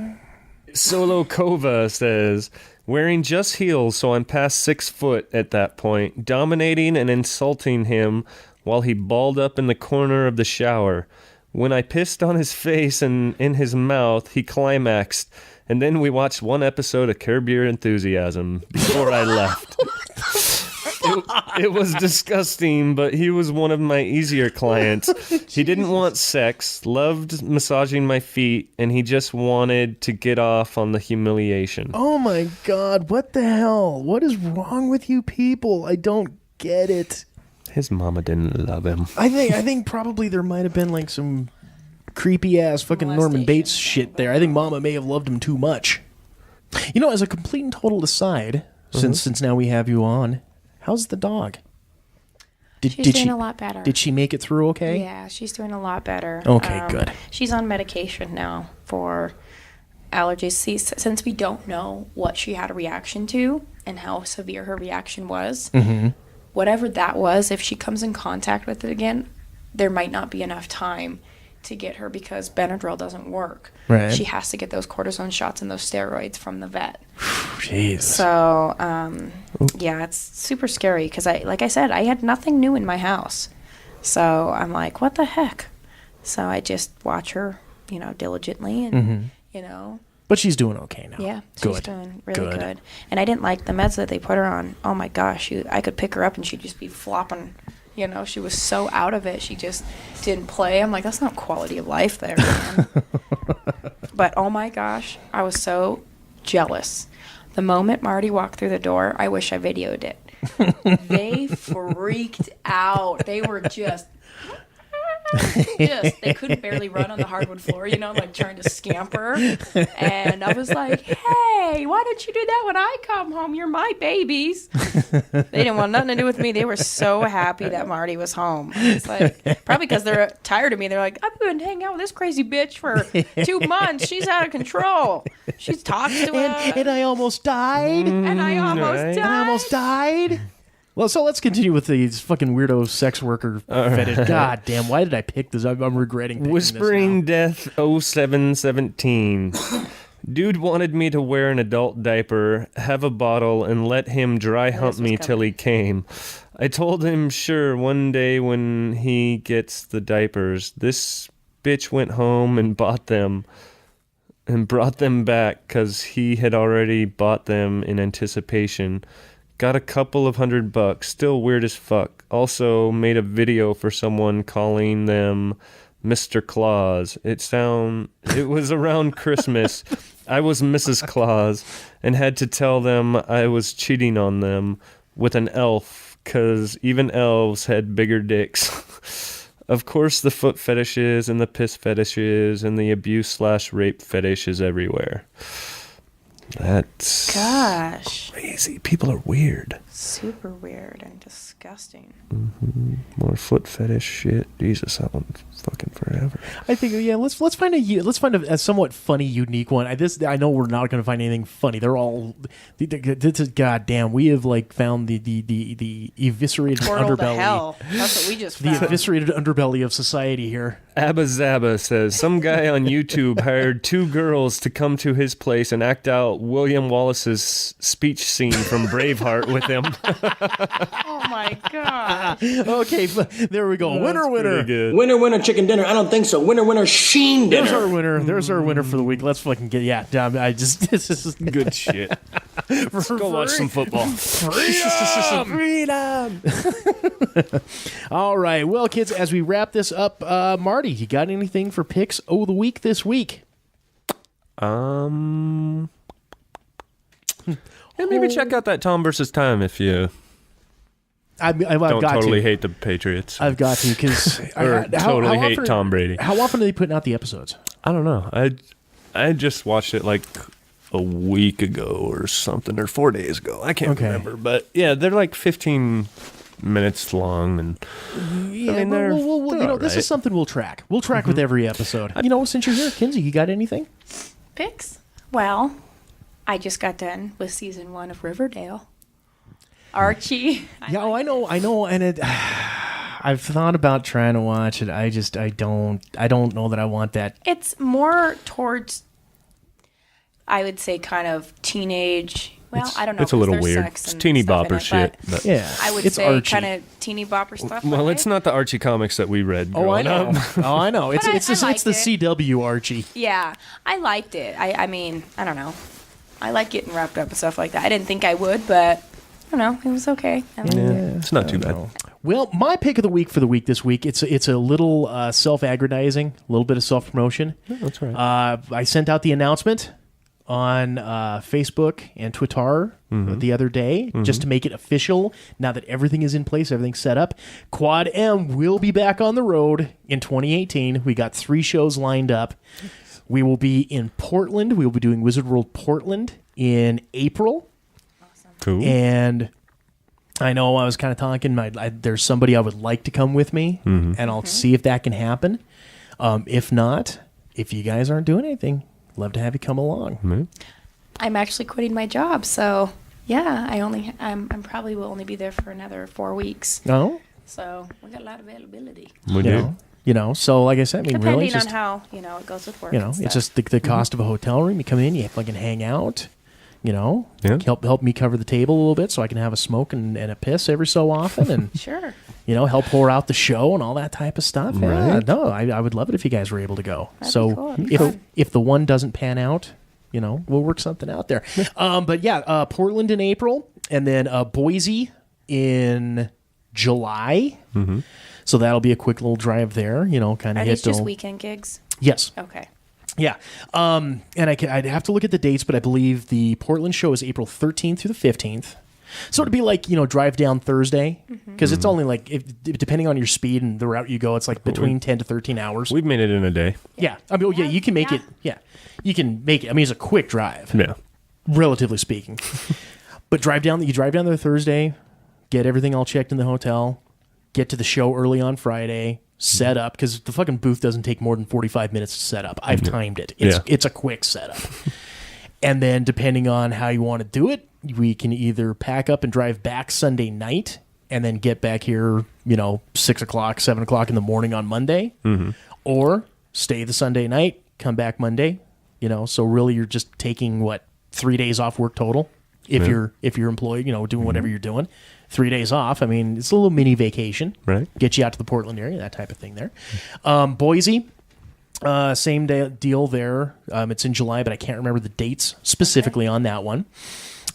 Solo Kova says, wearing just heels, so I'm past 6 foot at that point, dominating and insulting him while he balled up in the corner of the shower. When I pissed on his face and in his mouth, he climaxed, and then we watched one episode of Curb Your Enthusiasm before I left. It was disgusting, but he was one of my easier clients. He didn't want sex, loved massaging my feet, and he just wanted to get off on the humiliation. Oh my God, what the hell? What is wrong with you people? I don't get it. His mama didn't love him. I think probably there might have been like some creepy ass fucking Norman Bates shit there. I think mama may have loved him too much. You know, as a complete and total aside, since now we have you on, how's the dog? She's doing a lot better. Did she make it through okay? Yeah, she's doing a lot better. Okay, good. She's on medication now for allergies. See, since we don't know what she had a reaction to and how severe her reaction was, whatever that was, if she comes in contact with it again, there might not be enough time to get her because Benadryl doesn't work. Right. She has to get those cortisone shots and those steroids from the vet. Jeez. So, yeah, it's super scary because like I said, I had nothing new in my house. So I'm like, what the heck? So I just watch her, diligently and, But she's doing okay now. Yeah, she's doing really good. And I didn't like the meds that they put her on. Oh my gosh, I could pick her up and she'd just be flopping. She was so out of it. She just didn't play. I'm like, that's not quality of life there, man. But oh my gosh, I was so jealous. The moment Marty walked through the door, I wish I videoed it. They freaked out. They were just they couldn't barely run on the hardwood floor, like trying to scamper. And I was like, hey, why don't you do that when I come home? You're my babies. They didn't want nothing to do with me. They were so happy that Marty was home. It's like, probably because they're tired of me. They're like, I've been hanging out with this crazy bitch for 2 months. She's out of control. She talks to us. And I almost died. And I almost died. Well, so let's continue with these fucking weirdo sex worker fetish. God damn, why did I pick this? I'm regretting picking Whispering this Death 0717. Dude wanted me to wear an adult diaper, have a bottle, and let him dry hump me till he came. I told him, sure, one day when he gets the diapers. This bitch went home and bought them and brought them back because he had already bought them in anticipation. Got a couple of $100, still weird as fuck. Also made a video for someone calling them Mr. Claus. It was around Christmas. I was Mrs. Claus and had to tell them I was cheating on them with an elf because even elves had bigger dicks. Of course, the foot fetishes and the piss fetishes and the abuse/rape fetish is everywhere. That's Gosh. crazy. People are weird. Super weird and disgusting. More foot fetish shit. Jesus, that one fucking forever. I think let's find a somewhat funny, unique one. I know we're not going to find anything funny. They're all this is goddamn. We have like found the eviscerated Portal underbelly. to hell. That's what we just The found. eviscerated underbelly of society here. Abba Zaba says some guy on YouTube hired 2 girls to come to his place and act out William Wallace's speech scene from Braveheart with him. Oh my god. Okay, there we go. Winner, winner. Good. Winner, winner, chicken dinner. I don't think so. Winner, winner, sheen dinner. There's our winner. There's our winner for the week. Let's fucking get this is Good shit. Let's go watch some football. Freedom. All right. Well, kids, as we wrap this up, Marty, you got anything for picks of the week this week? Yeah, maybe check out that Tom versus Time if you I've don't got totally to. hate the Patriots. I've got to because Or totally hate Tom Brady. How often are they putting out the episodes? I don't know. I just watched it like a week ago or something, or 4 days ago. I can't remember. But yeah, they're like 15 minutes long, and Yeah, I mean, they're this is something we'll track. We'll track with every episode. Since you're here, Kinsey, you got anything? Picks? Well, I just got done with season 1 of Riverdale. Archie. I know, and I've thought about trying to watch it. I don't know that I want that. It's more towards, I would say, kind of teenage. Well, I don't know. It's a little 'cause there's weird. sex It's and teeny stuff in bopper it, shit. but But Yeah, I would it's say Archie. kind of teeny bopper stuff. well, right? it's not the Archie comics that we read. Oh, I growing know. up. Oh, I know. It's But I it's the liked it. CW Archie. Yeah, I liked it. I mean, I don't know. I like getting wrapped up and stuff like that. I didn't think I would, but I don't know. It was okay. I liked it. It's not too bad. Well, my pick of the week for the week this week, it's a little self-aggrandizing, a little bit of self-promotion. Yeah, that's right. I sent out the announcement on Facebook and Twitter the other day, just to make it official. Now that everything is in place, everything's set up, Quad M will be back on the road in 2018. We got 3 shows lined up. We will be in Portland. We will be doing Wizard World Portland in April. Cool. And I know I was kind of talking. There's somebody I would like to come with me, and I'll see if that can happen. If not, if you guys aren't doing anything, love to have you come along. I'm actually quitting my job, so yeah, I'm probably will only be there for another 4 weeks. No, So we got a lot of availability. We do. So like I said, I mean, Depending really, just on how it goes with work. it's and stuff. just the cost of a hotel room. You come in, you fucking hang out. Yeah. Help me cover the table a little bit so I can have a smoke and a piss every so often, and Sure. help pour out the show and all that type of stuff. Yeah, Right. no, I would love it if you guys were able to go. That'd So be cool. That'd be fun. if the one doesn't pan out, we'll work something out there. But yeah, Portland in April, and then Boise in July. So that'll be a quick little drive there. Kind Are of these hit. just weekend gigs? Yes. Okay. Yeah. And I'd have to look at the dates, but I believe the Portland show is April 13th through the 15th. So it'd be like, drive down Thursday, because it's only like, depending on your speed and the route you go, it's like between 10 to 13 hours. We've made it in a day. Yeah. I mean, you can make it. Yeah. You can make it. I mean, it's a quick drive, Yeah. relatively speaking. But you drive down there Thursday, get everything all checked in the hotel, get to the show early on Friday, set up, because the fucking booth doesn't take more than 45 minutes to set up. I've timed it. It's a quick setup. And then depending on how you want to do it, we can either pack up and drive back Sunday night and then get back here, 6 o'clock, 7 o'clock in the morning on Monday, or stay the Sunday night, come back Monday, so really you're just taking 3 days off work total if you're employed, doing whatever you're doing. 3 days off. I mean, it's a little mini vacation. Right. Get you out to the Portland area, that type of thing there. Boise, same deal there. It's in July, but I can't remember the dates specifically on that one.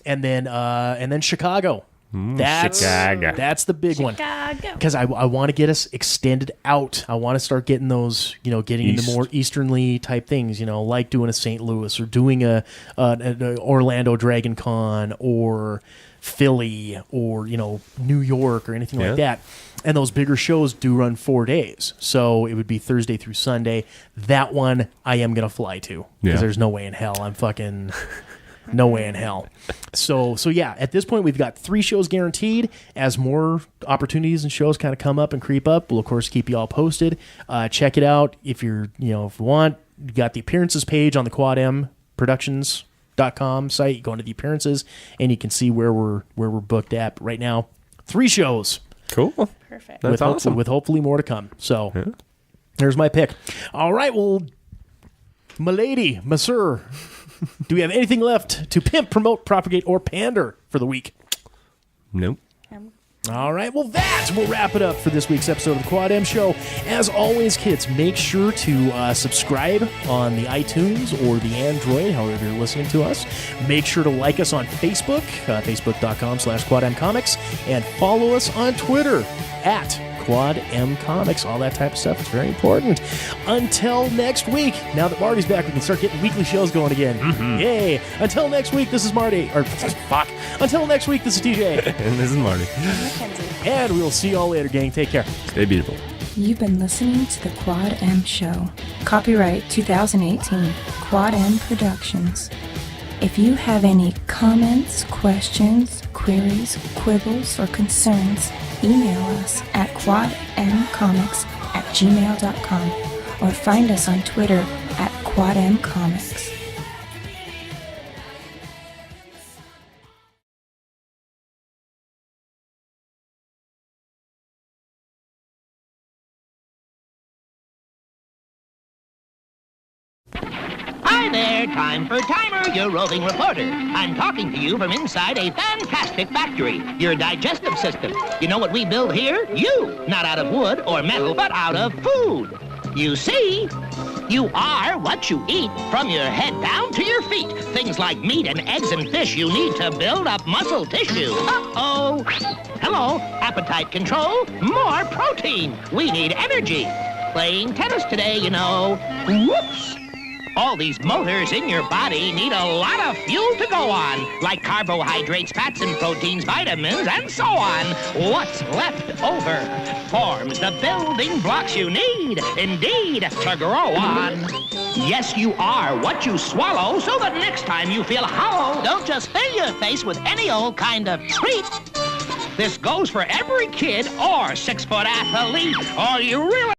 And then Chicago. That's the big one. Chicago. Because I want to get us extended out. I want to start getting those, getting into more easternly type things, like doing a St. Louis or doing an Orlando Dragon Con or Philly or, New York or anything like that. And those bigger shows do run 4 days. So it would be Thursday through Sunday. That one I am going to fly to because there's no way in hell I'm fucking... No way in hell. So yeah, at this point, we've got 3 shows guaranteed. As more opportunities and shows kind of come up and creep up, we'll, of course, keep you all posted. Check it out if you're, if you want. You got the appearances page on the quadmproductions.com site. You go into the appearances, and you can see where we're booked at right now. 3 shows. Cool. Perfect. That's awesome. With hopefully more to come. So there's my pick. All right, well, my lady, my sir, do we have anything left to pimp, promote, propagate, or pander for the week? Nope. All right, well, that will wrap it up for this week's episode of the Quad M Show. As always, kids, make sure to subscribe on the iTunes or the Android, however you're listening to us. Make sure to like us on Facebook, facebook.com/QuadMComics, and follow us on Twitter at Quad M Comics, all that type of stuff. It's very important. Until next week, now that Marty's back, we can start getting weekly shows going again. Yay! Until next week, this is Marty. Until next week, this is TJ. And this is Marty. McKenzie. And we'll see you all later, gang. Take care. Stay beautiful. You've been listening to the Quad M Show. Copyright 2018, Quad M Productions. If you have any comments, questions, queries, quibbles, or concerns, email us at quadmcomics@gmail.com or find us on Twitter at quadmcomics. Hi there, time for Timer, your roving reporter. I'm talking to you from inside a fantastic factory, your digestive system. You know what we build here? You! Not out of wood or metal, but out of food. You see, you are what you eat, from your head down to your feet. Things like meat and eggs and fish you need to build up muscle tissue. Uh-oh. Hello, appetite control, more protein. We need energy. Playing tennis today, you know. Whoops. All these motors in your body need a lot of fuel to go on, like carbohydrates, fats, and proteins, vitamins, and so on. What's left over forms the building blocks you need, indeed, to grow on. Yes, you are what you swallow, so that next time you feel hollow, don't just fill your face with any old kind of treat. This goes for every kid or 6-foot athlete, or you really